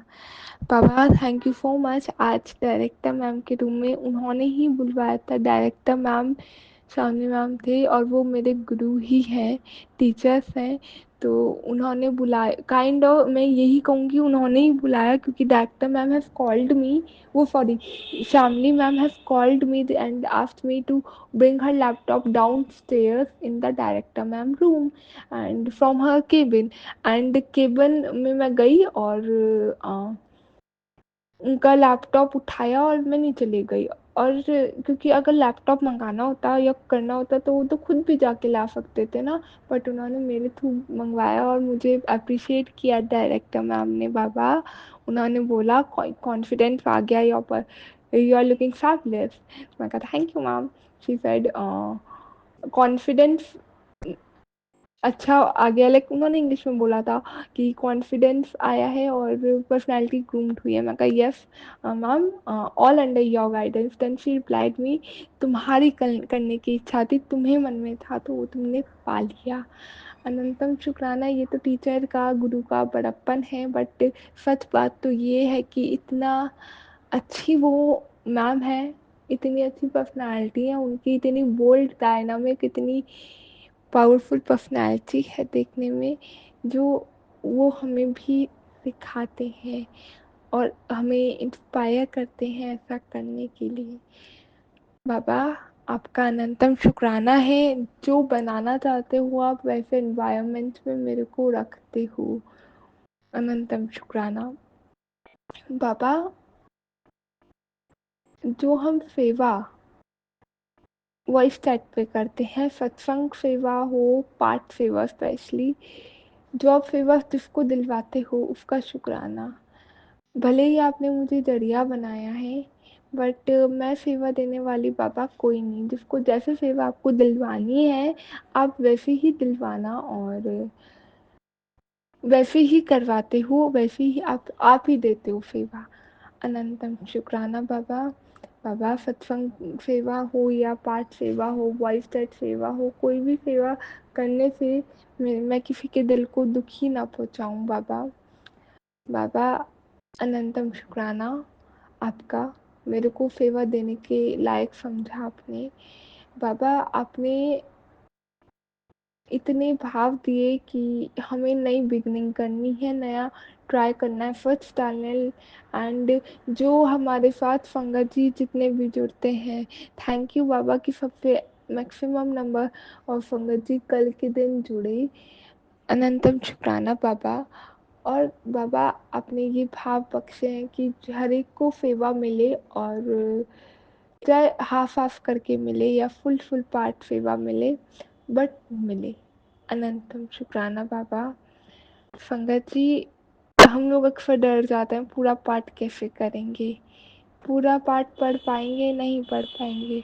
बाबा थैंक यू सो मच। आज डायरेक्टर मैम के रूम में उन्होंने ही बुलवाया था, डायरेक्टर मैम सामने मैम थे और वो मेरे गुरु ही हैं, टीचर्स हैं, तो उन्होंने बुलाया, काइंड ऑफ मैं यही कहूँगी उन्होंने ही बुलाया, क्योंकि director ma'am has called me, वो sorry Shamli ma'am has called me and asked me to bring her laptop downstairs in the director ma'am room and from her cabin, and cabin में मैं गई और उनका लैपटॉप उठाया और मैं नीचे ले गई। और क्योंकि अगर लैपटॉप मंगाना होता या करना होता तो वो तो खुद भी जाके ला सकते थे ना, बट उन्होंने मेरे थ्रू मंगवाया और मुझे अप्रिशिएट किया डायरेक्टर मैम ने बाबा। उन्होंने बोला कॉन्फिडेंस आ गया यहाँ पर, यू आर लुकिंग फैबुलस। मैं कहा thank you ma'am. She said confidence अच्छा आ गया, लाइक उन्होंने इंग्लिश में बोला था कि कॉन्फिडेंस आया है और पर्सनैलिटी ग्रूम्ड हुई है। मैं कहा yes ma'am, all under your guidance. Then she replied me, तुम्हारी करने की इच्छा थी, तुम्हें मन में था तो वो तुमने पा लिया। अनंतम शुक्राना। ये तो टीचर का गुरु का बड़प्पन है, बट सच बात तो ये है कि इतना अच्छी वो मैम है, इतनी अच्छी पर्सनालिटी है उनकी, इतनी बोल्ड डायनामिक, इतनी पावरफुल पर्सनालिटी है देखने में, जो वो हमें भी सिखाते हैं और हमें इंस्पायर करते हैं ऐसा करने के लिए। बाबा आपका अनंतम शुक्राना है, जो बनाना चाहते हो आप वैसे एनवायरनमेंट में मेरे को रखते हो, अनंतम शुक्राना। बाबा, जो हम सेवा वॉइस चैट पे करते हैं, सत्संग सेवा हो, पाठ सेवा स्पेशली, जो आप सेवा जिसको दिलवाते हो उसका शुक्राना। भले ही आपने मुझे जरिया बनाया है, बट मैं सेवा देने वाली बाबा कोई नहीं। जिसको जैसे सेवा आपको दिलवानी है आप वैसे ही दिलवाना, और वैसे ही करवाते हो, वैसे ही आप ही देते हो सेवा। अनंतम शुक्राना बाबा। बाबा, सत्संग सेवा हो या पाठ सेवा हो, वॉइस चैट सेवा हो, कोई भी सेवा करने से मैं किसी के दिल को दुखी ना पहुंचाऊं बाबा। बाबा, अनंतम शुक्राना आपका, मेरे को सेवा देने के लायक समझा आपने। बाबा, आपने इतने भाव दिए कि हमें नई बिगनिंग करनी है, नया ट्राई करना है, एफर्ट्स डालने। एंड जो हमारे साथ संगत जी जितने भी जुड़ते हैं, थैंक यू बाबा कि सबसे मैक्सिमम नंबर और संगत जी कल के दिन जुड़े। अनंतम शुक्राना बाबा। और बाबा, आपने ये भाव बख्शे हैं कि हर एक को सेवा मिले, और चाहे हाफ हाफ करके मिले या फुल फुल पार्ट सेवा मिले, बट मिले। अनंतम शुक्राना बाबा। संगत जी, हम लोग अक्सर डर जाते हैं पूरा पाठ कैसे करेंगे, पूरा पाठ पढ़ पाएंगे नहीं पढ़ पाएंगे।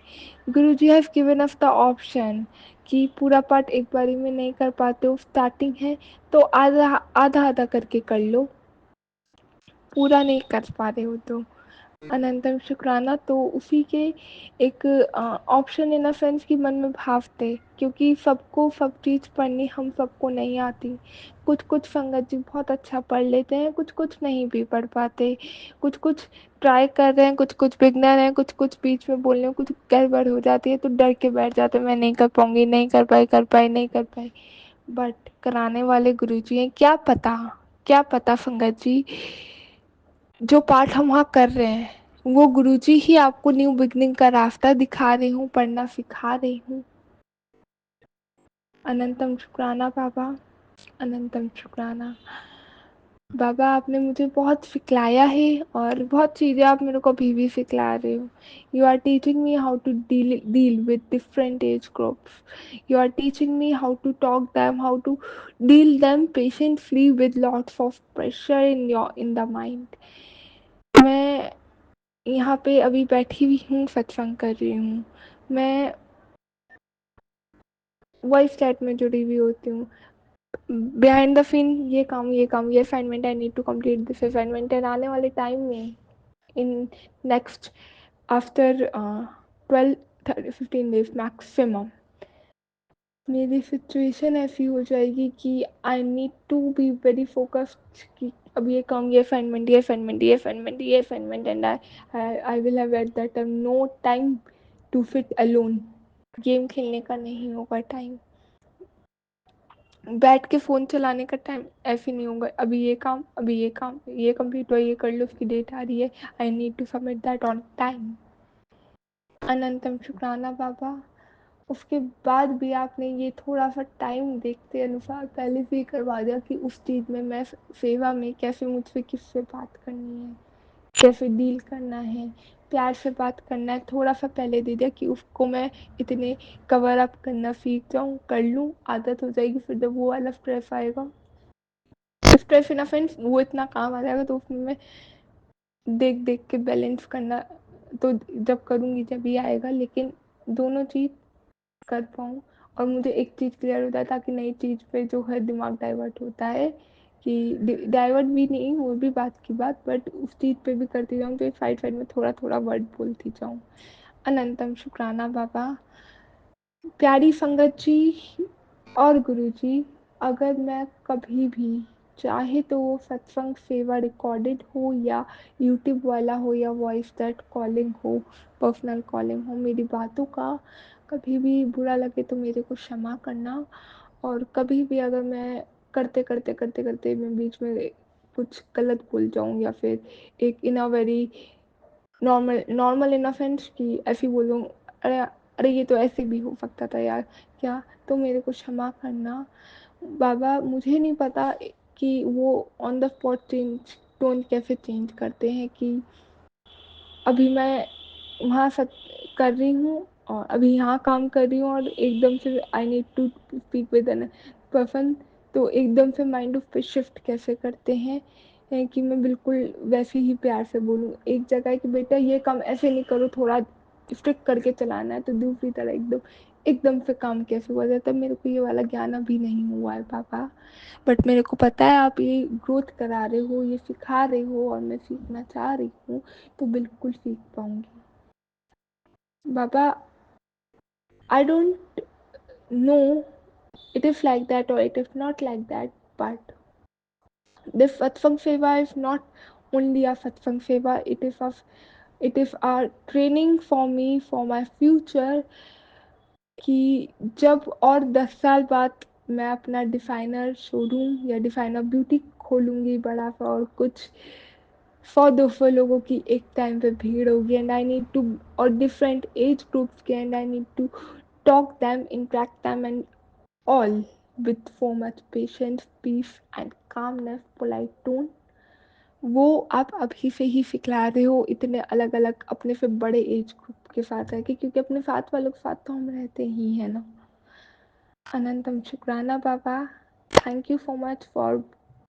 Guru ji have given us the option कि पूरा पाठ एक बारी में नहीं कर पाते हो, स्टार्टिंग है तो आधा आधा आधा करके कर लो, पूरा नहीं कर पा रहे हो तो। अनंतम शुक्राना। तो उसी के एक ऑप्शन इन अ सेंस कि मन में भाव थे, क्योंकि सबको सब चीज़ पढ़नी हम सबको नहीं आती। कुछ कुछ संगत जी बहुत अच्छा पढ़ लेते हैं, कुछ कुछ नहीं भी पढ़ पाते, कुछ कुछ ट्राई कर रहे हैं, कुछ कुछ बिगनर हैं, कुछ कुछ बीच में बोलने में कुछ गड़बड़ हो जाती है तो डर के बैठ जाते हैं, मैं नहीं कर पाऊंगी, नहीं कर पाई, कर पाई, नहीं कर पाई। बट कराने वाले गुरु जी हैं, क्या पता, क्या पता संगत जी, जो पाठ हम वहाँ कर रहे हैं वो गुरुजी ही आपको न्यू बिगनिंग का रास्ता दिखा रही हूँ, पढ़ना सिखा रही हूँ। अनंतम शुक्राना बाबा, अनंतम शुक्राना। बाबा, आपने मुझे बहुत सिखलाया है, और बहुत चीज़ें आप मेरे को अभी भी सिखला रहे हो। You are teaching me how to deal with different age groups. You are teaching me how to talk them, how to deal them patiently with lots of pressure in the mind. मैं यहाँ पे अभी बैठी हुई हूँ, सत्संग कर रही हूँ, मैं वॉइस चैट में जुड़ी हुई होती हूँ, बिहाइंड द सीन ये assignment, I need to complete this assignment, and आने वाले टाइम में in next after 12-15 days maximum मेरी सिचुएशन ऐसी हो जाएगी कि I need to be very focused कि अब ये काम, ये असाइनमेंट, ये असाइनमेंट, ये असाइनमेंट, ये assignment, and I will have at that time no time to fit alone. Game खेलने का नहीं होगा टाइम, बैठ के फ़ोन चलाने का टाइम ऐसे नहीं होगा, अभी ये काम, अभी ये काम, ये कंप्लीट हुआ, ये कर लो, उसकी डेट आ रही है, I need to submit that on time. अनंतम शुक्राना बाबा। उसके बाद भी आपने ये थोड़ा सा टाइम देखते अनुसार पहले से ही करवा दिया कि उस चीज़ में मैं सेवा में कैसे मुझसे किससे बात करनी है, कैसे डील करना है, प्यार से बात करना है, थोड़ा सा पहले दे दिया कि उसको मैं इतने कवर अप करना सीख जाऊँ, कर लूँ, आदत हो जाएगी, फिर जब वो वाला स्ट्रेस आएगा, स्ट्रेस इन अ सेंस वो इतना काम आ जाएगा तो उसमें मैं देख देख के बैलेंस करना, तो जब करूँगी जब ही आएगा, लेकिन दोनों चीज़ कर पाऊँ। और मुझे एक चीज़ क्लियर होता है ताकि नई चीज़ पे जो है दिमाग डाइवर्ट होता है, कि डाइवर्ट भी नहीं, वो भी बात की बात, बट उस चीज़ पे भी करती जाऊँ तो साइड साइड में थोड़ा थोड़ा वर्ड बोलती जाऊँ। अनंतम शुक्राना बाबा। प्यारी संगत जी और गुरु जी, अगर मैं कभी भी चाहे तो वो सत्संग सेवा रिकॉर्डेड हो या यूट्यूब वाला हो या वॉइस चैट कॉलिंग हो, पर्सनल कॉलिंग हो, मेरी बातों का कभी भी बुरा लगे तो मेरे को क्षमा करना। और कभी भी अगर मैं करते करते करते करते मैं बीच में कुछ गलत बोल जाऊँ, या फिर एक in a very normal normal in a sense कि ऐसे बोलूँ, अरे अरे ये तो ऐसे भी हो सकता था यार, क्या, तो मेरे को क्षमा करना। बाबा, मुझे नहीं पता कि वो on the spot change tone कैसे चेंज करते हैं कि अभी मैं वहाँ सब कर रही हूँ और अभी यहाँ काम कर रही हूँ और एकदम से I need to speak with an person, तो एकदम से माइंड ऑफ पे शिफ्ट कैसे करते हैं कि मैं बिल्कुल वैसे ही प्यार से बोलूँ। एक जगह कि बेटा ये काम ऐसे नहीं करो, थोड़ा स्ट्रिक्ट करके चलाना है, तो दूसरी तरह एकदम एकदम से काम कैसे हुआ जाता है। मेरे को ये वाला ज्ञान अभी नहीं हुआ है पापा, बट मेरे को पता है आप ये ग्रोथ करा रहे हो, ये सिखा रहे हो और मैं सीखना चाह रही हूँ, तो बिल्कुल सीख पाऊंगी। बाबा, I don't know it is like that or it is not like that, but this satsang seva is not only a satsang seva, it is a training for me for my future कि जब और 10 साल बाद मैं अपना definer showroom या definer beauty खोलूंगी बड़ा सा और कुछ 100-200 लोगों की एक टाइम पे भीड़ होगी एंड आई नीड टू, और डिफरेंट एज ग्रुप्स के, and I need to talk them, interact them, and all with so much patience, peace, and calmness, polite tone. वो आप अभी से ही सिखला रहे हो इतने अलग अलग अपने से बड़े एज ग्रुप के साथ रह के, क्योंकि अपने साथ वालों के साथ तो हम रहते ही हैं ना। अनंतम शुक्राना बाबा, thank you so much for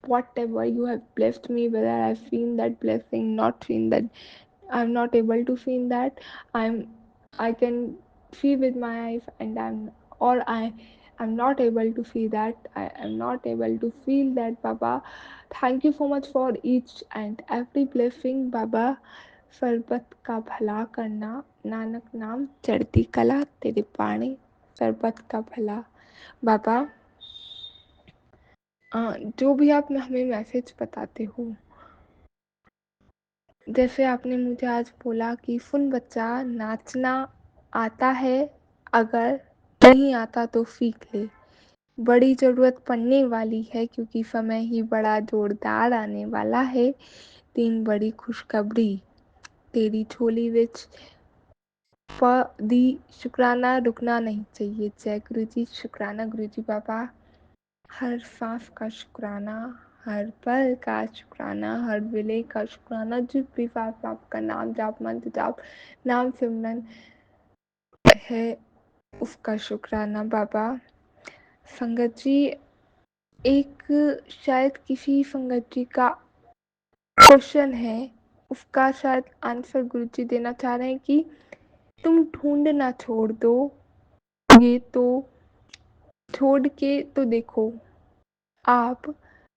whatever you have blessed me, whether I've seen that blessing, not seen that, I'm not able to see that. I'm I can see with my eyes and I'm not able to see that. I am not able to feel that, Baba. Thank you so much for each and every blessing, Baba. सरबत का भला करना, नानक नाम चढ़ती कला, तेरे पानी सरबत का भला। बाबा, जो भी आप हमें मैसेज बताते हो, जैसे आपने मुझे आज बोला कि सुन बच्चा, नाचना आता है, अगर नहीं आता तो सीख ले, बड़ी ज़रूरत पड़ने वाली है क्योंकि समय ही बड़ा जोरदार आने वाला है। तीन बड़ी खुशखबरी तेरी झोली विच दी, शुक्राना रुकना नहीं चाहिए। जय गुरु जी, शुक्राना गुरु जी बाबा। हर सांस का शुक्राना, हर पल का शुक्राना, हर विले का शुक्राना, जिस भी सांस आपका नाम जाप मंत्र जाप नाम सिमरन है उसका शुक्राना बाबा। संगत जी, एक शायद किसी संगत जी का क्वेश्चन है, उसका शायद आंसर गुरुजी देना चाह रहे हैं कि तुम ढूंढना छोड़ दो, ये तो छोड़ के तो देखो, आप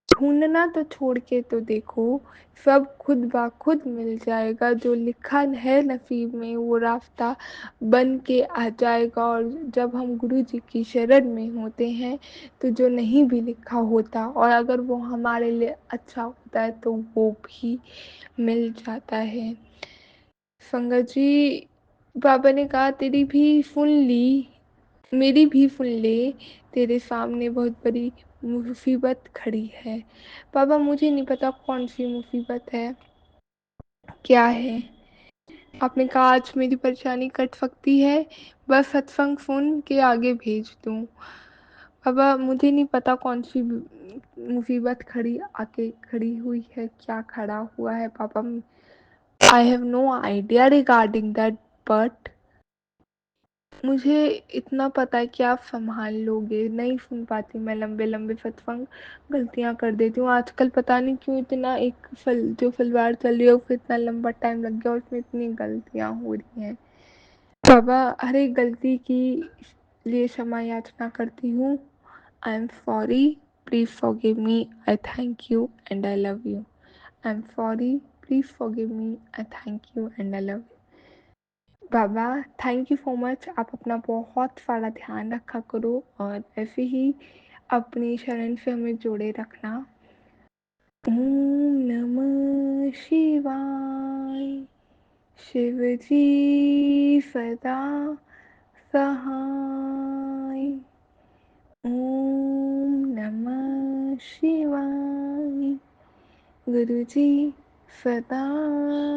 ढूंढना तो छोड़ के तो देखो, सब खुद ब खुद मिल जाएगा। जो लिखा है नसीब में वो रास्ता बन के आ जाएगा। और जब हम गुरु जी की शरण में होते हैं तो जो नहीं भी लिखा होता और अगर वो हमारे लिए अच्छा होता है तो वो भी मिल जाता है। संगत जी, बाबा ने कहा तेरी भी सुन ली, मेरी भी सुन ले, तेरे सामने बहुत बड़ी मुसीबत खड़ी है। बाबा, मुझे नहीं पता कौन सी मुसीबत है, क्या है। आपने कहा आज मेरी परेशानी कट सकती है, बस सत्संग सुन के आगे भेज दूँ। बाबा, मुझे नहीं पता कौन सी मुसीबत आके खड़ी हुई है, क्या खड़ा हुआ है पापा। I have no idea regarding that, but मुझे इतना पता है कि आप संभाल लोगे। नहीं सुन पाती मैं लंबे लंबे सत्संग, गलतियाँ कर देती हूँ। आजकल पता नहीं क्यों इतना एक जो फलवार चल रही है उसमें इतना लंबा टाइम लग गया और उसमें इतनी गलतियाँ हो रही हैं। बाबा, हर एक गलती की लिए क्षमा याचना करती हूँ। आई am sorry, please forgive me, I thank you and I love you. I am sorry, please forgive me, I thank you and I love you. Baba, thank you so much. आप अपना बहुत सारा ध्यान रखा करो और ऐसे ही अपनी शरण से हमें जोड़े रखना। ओम नमः शिवाय। शिव जी सदा सहाय। ओम नमः शिवाय। गुरु जी सदा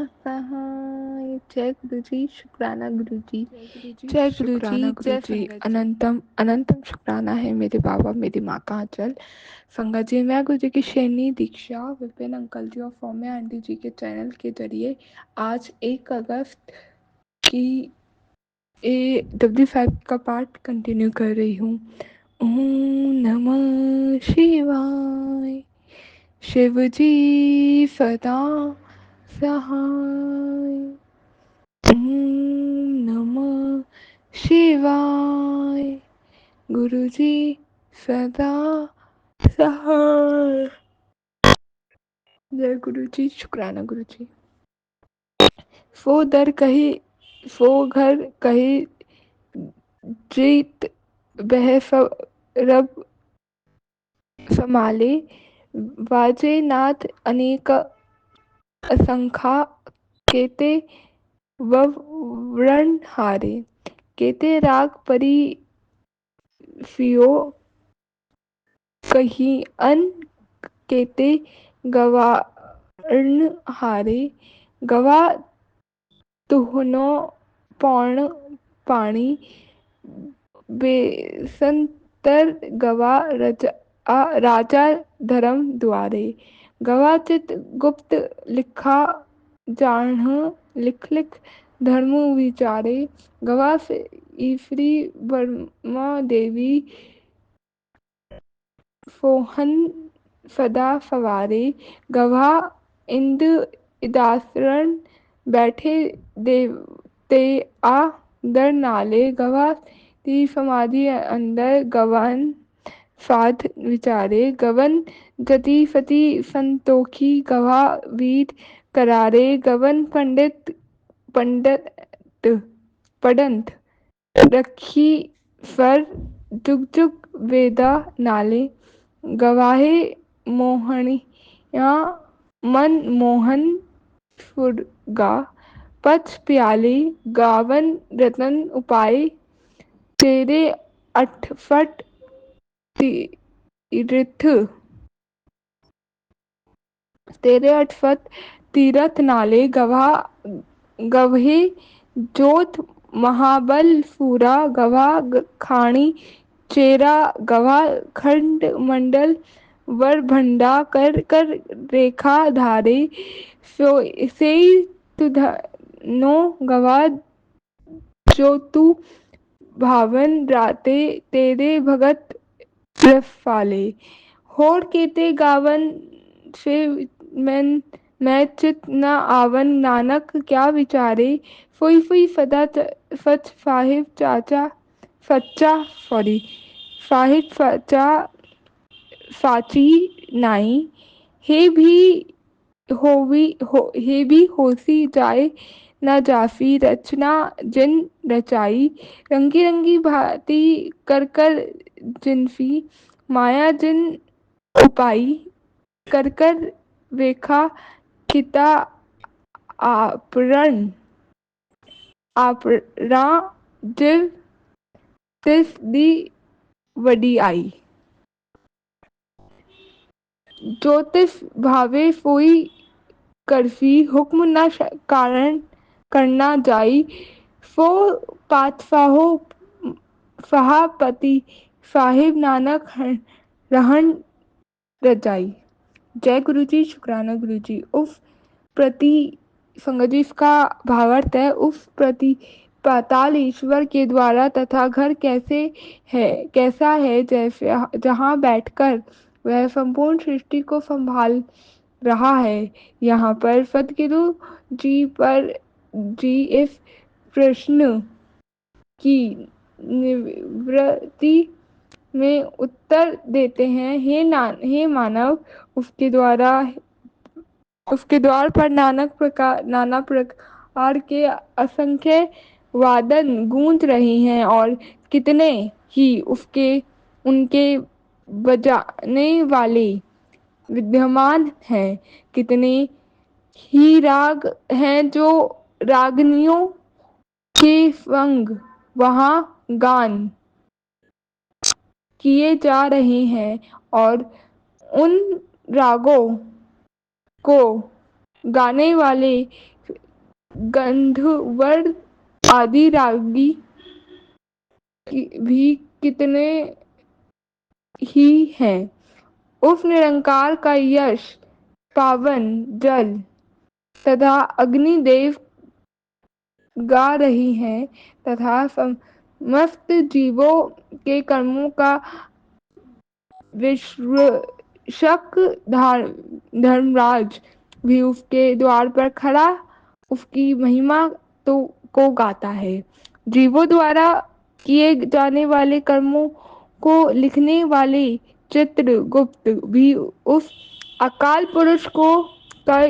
सहाय। जय गुरु जी, शुक्राना गुरु जी। जय गुरु जी, जय गुरु जी, शुक्राना गुरु जय जी। संगत जी। अनंतम अनंतम शुक्राना है मेरे बाबा, मेरी माँ का आंचल। संगत जी, मैं गुरु जी की शेरनी दीक्षा विपिन अंकल जी और फौम्या आंटी जी के चैनल के जरिए आज 1 अगस्त की W5 का पाठ कंटिन्यू कर रही हूँ। ओम नमः शिवाय। शिव जी सदा सहाय। ओम नमः शिवाय। गुरु जी सदा सहाय। जय गुरु जी, शुक्राना गुरु जी। वो दर कही, वो घर कही, जीत बह रब समाले। वाजे नाथ अनेक असंखा, केते व्रण हारे। केते राग परी फियो, कहीं अन केते गवार्ण हारे। गवा तुहनो पौण पाणी, बेसंतर गवा राजा धर्म द्वारे। गवा चित गुप्त लिखा जान, लिख लिख धर्म विचारे। गवा से ईश्वरी वर्मा देवी, फोहन सदा सवारे। गवा इंद दासरण, बैठे देवते आ दर नाले। गवा ती समाधि अंदर, गवन साध विचारे। गवन जति सती संतोखी, गवा वीर करारे। गवन पंडित पंडित पढ़ंत, रखी स्वर जुग जुग वेदा नाले। गवाहे मोहनिया मन मोहन फुरगा, पथ प्याले। गावन रतन उपाय, तेरे अठफट तीर्थ, तेरे अठफट तीरथ नाले। गवा गवहे जोत महाबल सूरा। गवा खाणी चेरा, गवा खंड मंडल वर भंडा कर कर रेखा धारे। से तुधनो गवा, जो तू भावन राते, तेरे भगत रफाले। होर केते गावन से मैं चित न आवन, नानक क्या विचारे। फुई फुई सदा सच साहिब चाचा सच्चा, सॉरी साहिब सच्चा साची नाई। हे भी हे भी होसी जाए न जाफी, रचना जिन रचाई। रंगी रंगी भांति कर कर जिनफी, माया जिन उपाई। कर कर वेखा किता आपरण, आपरा जिव तिस दी वडी आई। ज्योतिष भावे सोई करफी, हुक्म न कारण करना जाई। सो पातशाहो सहापति, साहिब नानक रहन रजाई। जय गुरु जी, शुक्राना गुरु जी। उस प्रति संगत जी, इसका भावार्थ है उस प्रति पाताल ईश्वर के द्वारा तथा घर कैसा है, जैसे जहाँ बैठकर वह संपूर्ण सृष्टि को संभाल रहा है। यहाँ पर सदगुरु जी इस प्रश्न की निवृत्ति में उत्तर देते हैं। हे मानव, उसके द्वार पर नाना प्रकार के असंख्य वादन गूंज रहे हैं, और कितने ही उनके बजाने वाले विद्यमान हैं। कितने ही राग हैं जो रागनियों के संग वहाँ गान किए जा रहे हैं, और उन रागों को गाने वाले गंधर्व आदि रागी भी कितने ही हैं। उस निरंकार का यश पावन जल तथा अग्निदेव गा रही हैं तथा समस्त जीवों के कर्मों का विश्लेषक धर्मराज भी उसके द्वार पर खड़ा उसकी महिमा तो को गाता है। जीवों द्वारा किए जाने वाले कर्मों को लिखने वाले चित्रगुप्त भी उस अकाल पुरुष को का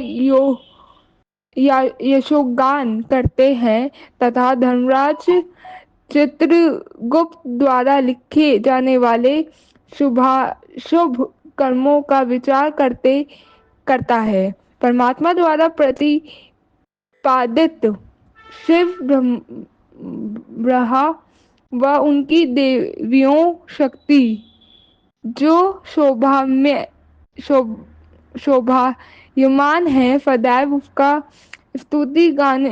या यशोगान करते हैं तथा धर्मराज चित्रगुप्त द्वारा लिखे जाने वाले शुभ कर्मों का विचार करता है। परमात्मा द्वारा प्रतिपादित शिव ब्रह्मा व उनकी देवियों शक्ति जो शोभायमान है सदैव उसका स्तुति गान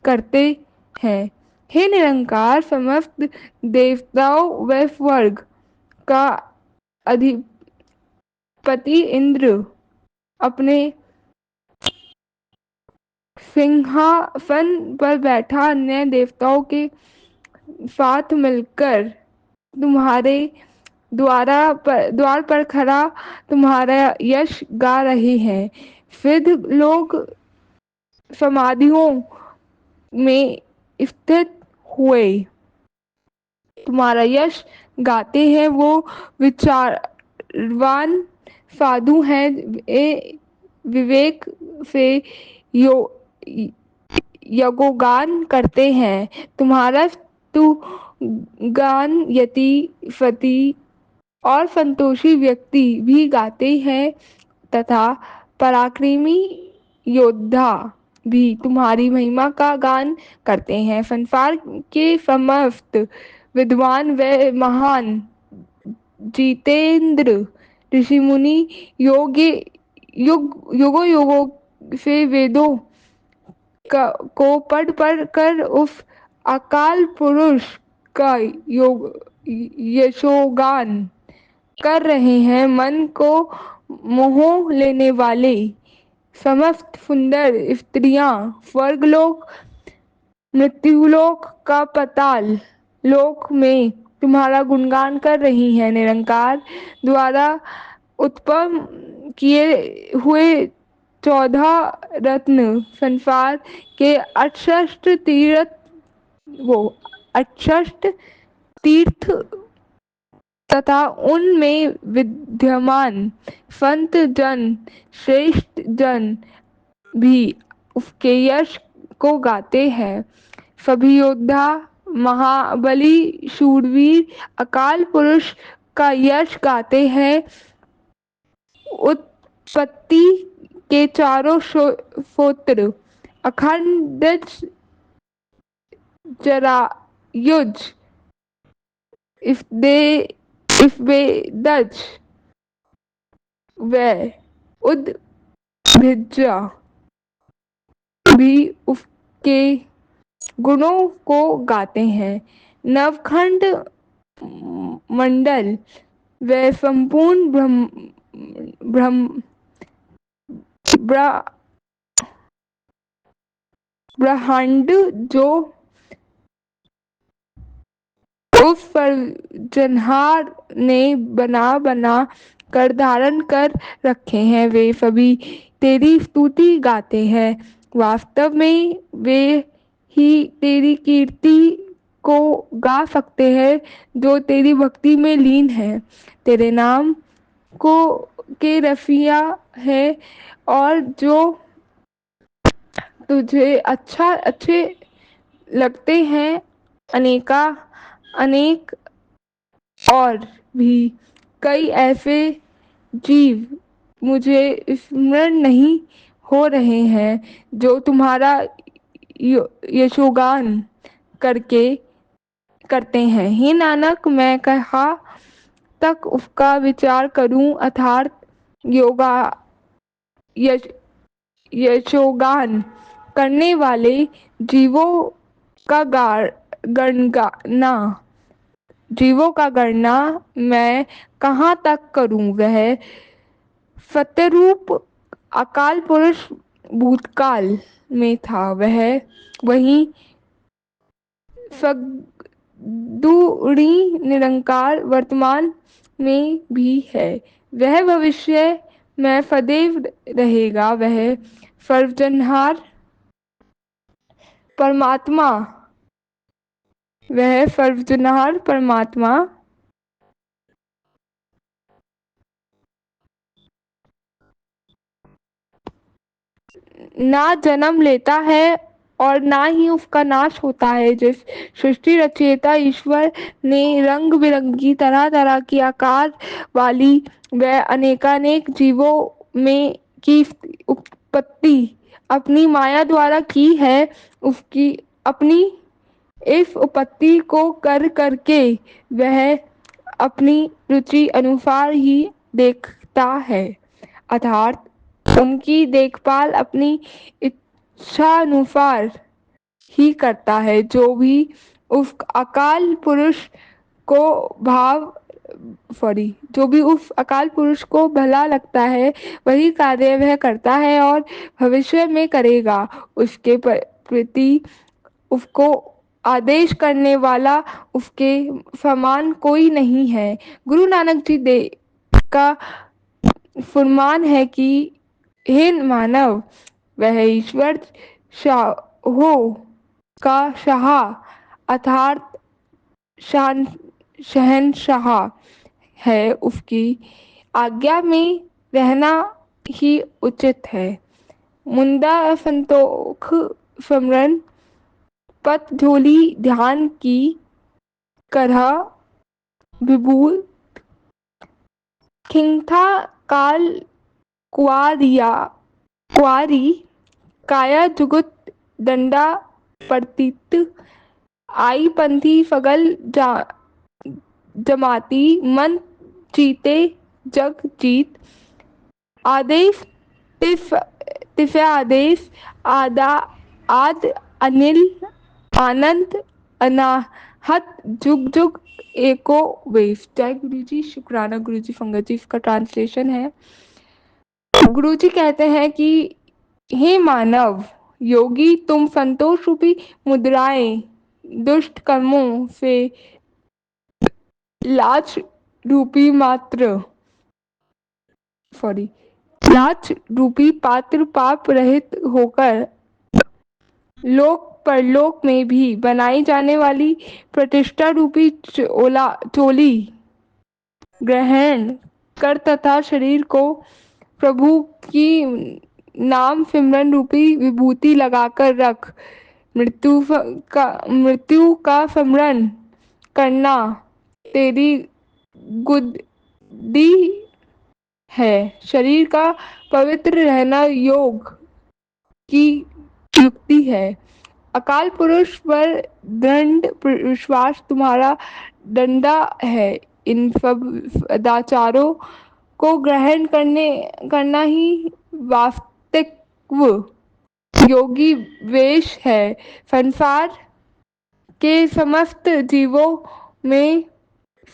करते हैं। हे निरंकार, समस्त देवताओं व स्वर्ग का अधिपति इंद्र अपने सिंहासन पर बैठा अन्य देवताओं के साथ मिलकर तुम्हारे द्वार पर खड़ा तुम्हारा यश गा रहे हैं। सिद्ध लोग समाधियों में स्थित हुए तुम्हारा यश गाते हैं। वो विचारवान साधु हैं, विवेक से यो यज्ञगान करते हैं। तुम्हारा स्तु गान यति सती और संतोषी व्यक्ति भी गाते हैं तथा पराक्रमी योद्धा भी तुम्हारी महिमा का गान करते हैं। संसार के समस्त विद्वान व महान जितेंद्र ऋषि मुनि युगों युगों से वेदों को पढ़ कर उस अकाल पुरुष का यशोगान कर रहे हैं। मन को मोह लेने वाले समस्त सुंदर स्त्रियां स्वर्गलोक मृत्युलोक का पाताल लोक में तुम्हारा गुणगान कर रही हैं। निरंकार द्वारा उत्पन्न किए हुए 14 रत्न संसार के 68 तीर्थ तथा उनमें विद्यमान संत जन श्रेष्ठ जन भी उसके यश को गाते हैं। सभी योद्धा महाबली शूरवीर अकाल पुरुष का यश गाते हैं। उत्पत्ति के चारों स्रोत्र अखंड जरायुज इफबेदज व उद्भिज्जा भी उसके गुणों को गाते हैं। नवखंड मंडल व संपूर्ण ब्रह्मांड जो उस सर्जनहार ने बना कर धारण कर रखे हैं, वे सभी तेरी स्तुति गाते हैं। वास्तव में वे ही तेरी कीर्ति को गा सकते हैं जो तेरी भक्ति में लीन है, तेरे नाम को के रसिया है और जो तुझे अच्छे लगते हैं। अनेक और भी कई ऐसे जीव मुझे स्मरण नहीं हो रहे हैं जो तुम्हारा यशोगान करते हैं। हे नानक, मैं कहाँ तक उसका विचार करूं अर्थात यशोगान करने वाले जीवों का गणना जीवों का गणना मैं कहाँ तक करूं। वह सत्यरूप अकाल पुरुष भूतकाल में था, वह वही सद्गुणी निरंकार वर्तमान में भी है। वह भविष्य में सदैव रहेगा। वह सर्वजनहार परमात्मा वह सर्वजनहार परमात्मा ना जन्म लेता है और ना ही उसका नाश होता है। जिस सृष्टि रचयिता ईश्वर ने रंग बिरंगी तरह तरह की आकार वाली व अनेकानेक जीवों में की उत्पत्ति अपनी माया द्वारा की है, उसकी अपनी इस उपत्ति को कर करके वह अपनी रुचि अनुसार ही देखता है, अर्थात उनकी देखभाल अपनी इच्छा अनुसार ही करता है। उस अकाल पुरुष को भाव जो भी उस अकाल पुरुष को भला लगता है वही कार्य वह करता है और भविष्य में करेगा। उसके प्रति उसको आदेश करने वाला उसके समान कोई नहीं है। गुरु नानक जी देव का फरमान है कि हे मानव, वह ईश्वर शाहो का शाह अर्थात शान शहनशाह है, उसकी आज्ञा में रहना ही उचित है। मुंदा संतोख स्मरण पथ झोली ध्यान की करह विभूल खिंथा काल कुआरी काया जुगुत दंडा प्रतीत आई पंथी फगल जमाती मन जीते जग जीत आदेश तिफे आदेश आदा आद अनिल आनंद अनाहत जुग जुग एको वेव। जय गुरु जी, शुक्राना गुरु जी। फंगत जी इसका ट्रांसलेशन है। गुरु जी कहते हैं कि हे मानव योगी, तुम संतोष रूपी मुद्राएं दुष्ट कर्मों से लाच रूपी मात्र सॉरी लाच रूपी पात्र पाप रहित होकर लोक परलोक में भी बनाई जाने वाली प्रतिष्ठा रूपी चोली ग्रहण कर तथा शरीर को प्रभु की नाम सिमरन रूपी विभूति लगाकर रख। मृत्यु का स्मरण करना तेरी गुद्दी है। शरीर का पवित्र रहना योग की युक्ति है। अकाल पुरुष पर दृढ़ विश्वास तुम्हारा डंडा है। इन सब सदाचारों को ग्रहण करना ही वास्तविक योगी वेश है। संसार के समस्त जीवों में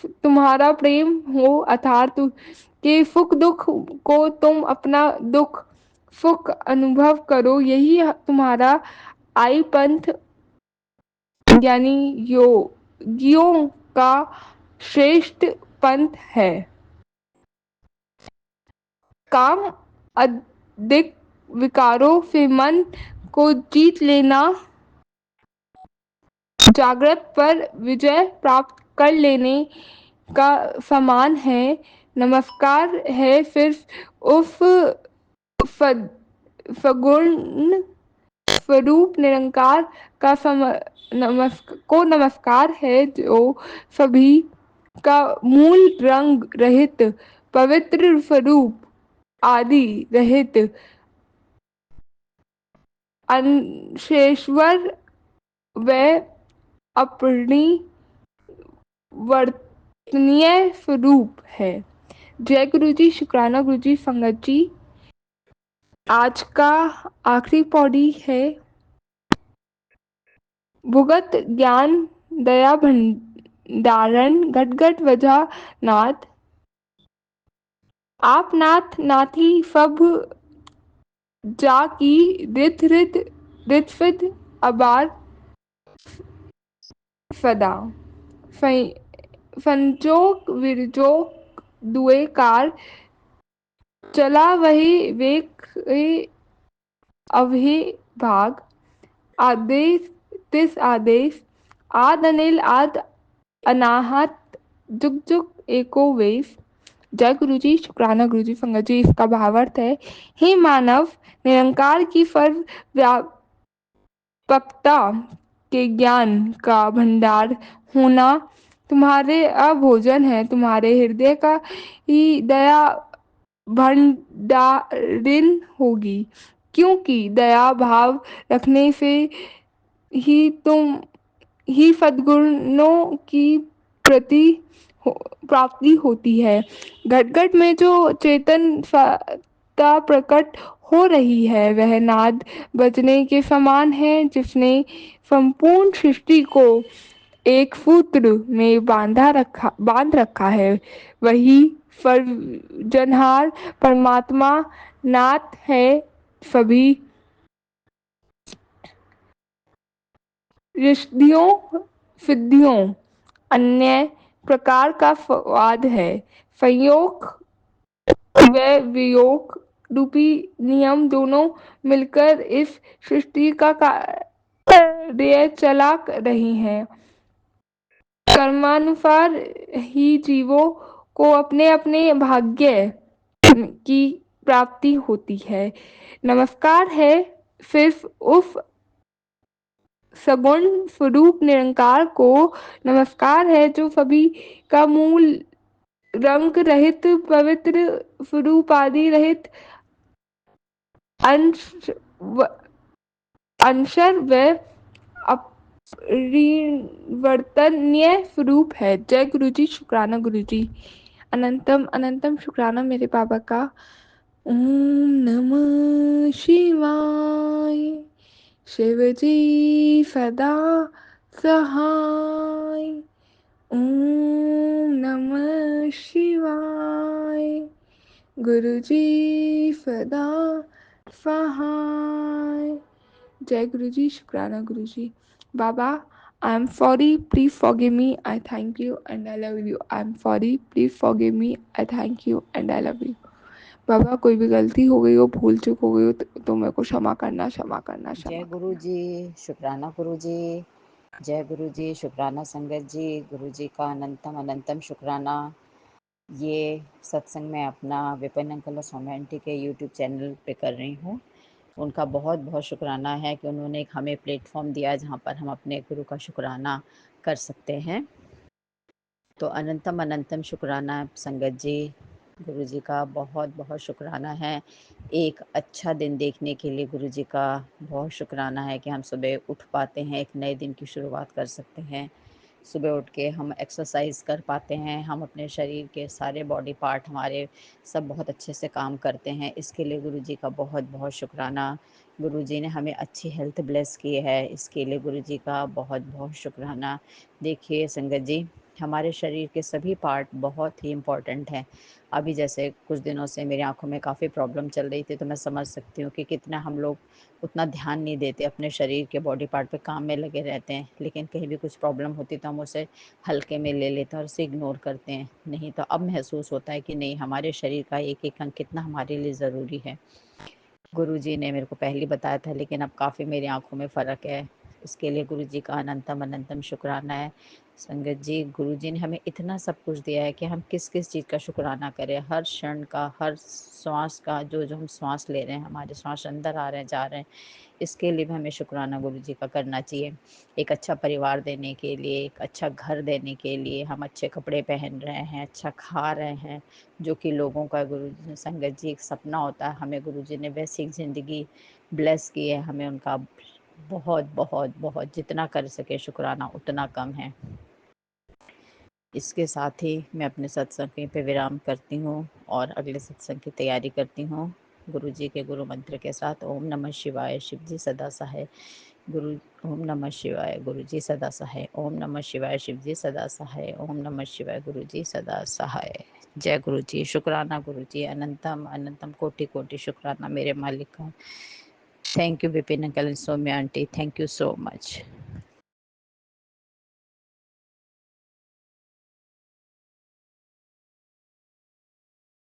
तुम्हारा प्रेम हो, अर्थात के सुख दुख को तुम अपना दुख सुख अनुभव करो। यही तुम्हारा आई पंथ यानी योगियों का श्रेष्ठ पंथ है। काम अधिक विकारों से मन को जीत लेना जागृत पर विजय प्राप्त कर लेने का समान है। नमस्कार है सिर्फ उस सगुण स्वरूप निरंकार का नमस्कार है जो सभी का मूल रंग रहित पवित्र स्वरूप आदि रहित अंशेश्वर व अपनी वर्तनीय स्वरूप है। जय गुरु जी, शुक्राना गुरु जी, संगत जी। आज का आखिरी पौड़ी है भुगत ज्ञान दया भंडारण घट घट वजह नाथ आप नाथ नाथी फब जा की रित रित रितफित अबार फदा फंजोक विरजोक दुए कार चला वही वेक अवहि भाग आदेश तिस आदेश आद अनिल आद अनाहत जुग जुग एको वेश। जय गुरु जी, शुक्राना गुरु जी, संगत जी। इसका भावार्थ है, हे मानव, निरंकार की व्यापकता के ज्ञान का भंडार होना तुम्हारे अभोजन है। तुम्हारे हृदय का ही दया भंडारिन होगी, क्योंकि दया भाव रखने से ही तुम ही सद्गुणों की प्रति प्राप्ति होती है। घट घट में जो चेतन सत्ता प्रकट हो रही है वह नाद बजने के समान है, जिसने संपूर्ण सृष्टि को एक सूत्र में बांध रखा है। वही सर्वजनहार परमात्मा नाथ है। सभी रिश्तियों सिद्धियों अन्य प्रकार का स्वाद है। संयोग व वियोग रूपी नियम दोनों मिलकर इस सृष्टि का कार्य चला रही हैं। कर्मानुसार ही जीवों को अपने अपने भाग्य की प्राप्ति होती है। नमस्कार है सिर्फ उस सगुण स्वरूप निरंकार को नमस्कार है जो सभी का मूल, रंग रहित, पवित्र, स्वरूप आदि रहित, अंश अंशर व अपरिवर्तनीय स्वरूप है। जय गुरु जी, शुक्राना गुरु जी। अनंतम अनंतम शुक्राना मेरे बाबा का। ओम नमः शिवाय। शिव जी सदा सहाय। ओम नमः शिवाय। गुरु जी सदा सहाय। जय गुरु जी, शुक्राना गुरु जी। बाबा, I am sorry, please forgive me, I thank you and I love you. I am sorry, please forgive me, I thank you and I love you. बाबा, कोई भी गलती हो गई हो, भूल चूक हो गई हो तो मेरे को क्षमा करना, क्षमा करना, क्षमा जय करना। गुरु जी, शुक्राना गुरु जी। जय गुरु जी, शुक्राना संगत जी। गुरु जी का अनंतम अनंतम शुक्राना। ये सत्संग मैं अपना विपिन अंकल और सौम्या आंटी के यूट्यूब चैनल पे कर रही हूँ। उनका बहुत बहुत शुक्राना है कि उन्होंने एक हमें प्लेटफॉर्म दिया जहाँ पर हम अपने गुरु का शुक्राना कर सकते हैं। तो अनंतम अनंतम शुक्राना संगत जी। गुरु जी का बहुत बहुत शुक्राना है। एक अच्छा दिन देखने के लिए गुरु जी का बहुत शुक्राना है कि हम सुबह उठ पाते हैं, एक नए दिन की शुरुआत कर सकते हैं। सुबह उठ के हम एक्सरसाइज कर पाते हैं, हम अपने शरीर के सारे बॉडी पार्ट हमारे सब बहुत अच्छे से काम करते हैं। इसके लिए गुरु जी का बहुत बहुत शुक्राना। गुरु जी ने हमें अच्छी हेल्थ ब्लेस की है, इसके लिए गुरु जी का बहुत बहुत शुक्राना। देखिए संगत जी, हमारे शरीर के सभी पार्ट बहुत ही इम्पॉर्टेंट हैं। अभी जैसे कुछ दिनों से मेरी आंखों में काफ़ी प्रॉब्लम चल रही थी, तो मैं समझ सकती हूँ कि कितना हम लोग उतना ध्यान नहीं देते अपने शरीर के बॉडी पार्ट पे, काम में लगे रहते हैं, लेकिन कहीं भी कुछ प्रॉब्लम होती तो हम उसे हल्के में ले लेते हैं और उसे इग्नोर करते हैं। नहीं तो अब महसूस होता है कि नहीं, हमारे शरीर का एक एक अंग कितना हमारे लिए ज़रूरी है। गुरुजी ने मेरे को पहले ही बताया था, लेकिन अब काफ़ी मेरी आँखों में फ़र्क है। इसके लिए गुरुजी का अनंतम अनंतम शुक्राना है। संगत जी, गुरुजी ने हमें इतना सब कुछ दिया है कि हम किस किस चीज़ का शुक्राना करें। हर क्षण का, हर श्वास का, जो जो हम श्वास ले रहे हैं, हमारे श्वास अंदर आ रहे हैं, जा रहे हैं, इसके लिए भी हमें शुक्राना गुरुजी का करना चाहिए। एक अच्छा परिवार देने के लिए, एक अच्छा घर देने के लिए, हम अच्छे कपड़े पहन रहे हैं, अच्छा खा रहे हैं, जो कि लोगों का गुरु संगत जी एक सपना होता है। हमें गुरुजी ने वैसी एक ज़िंदगी ब्लेस की है, हमें उनका बहुत बहुत बहुत जितना कर सके शुक्राना उतना कम है। इसके साथ ही मैं अपने सत्संग पे विराम करती हूँ और अगले सत्संग की तैयारी करती हूँ। गुरु जी के गुरु मंत्र के साथ ओम नमः शिवाय, शिव जी सदा सहाय। गुरु ओम नमः शिवाय, गुरु जी सदा सहाय। ओम नमः शिवाय, शिव जी सदा सहाय। ओम नमः शिवाय, गुरु जी सदा सहाय। जय गुरु जी। शुक्राना गुरु जी, अनंतम अनंतम कोटि कोटि शुक्राना मेरे मालिक का। Thank you Vipin uncle, Saumya aunty, thank you so much.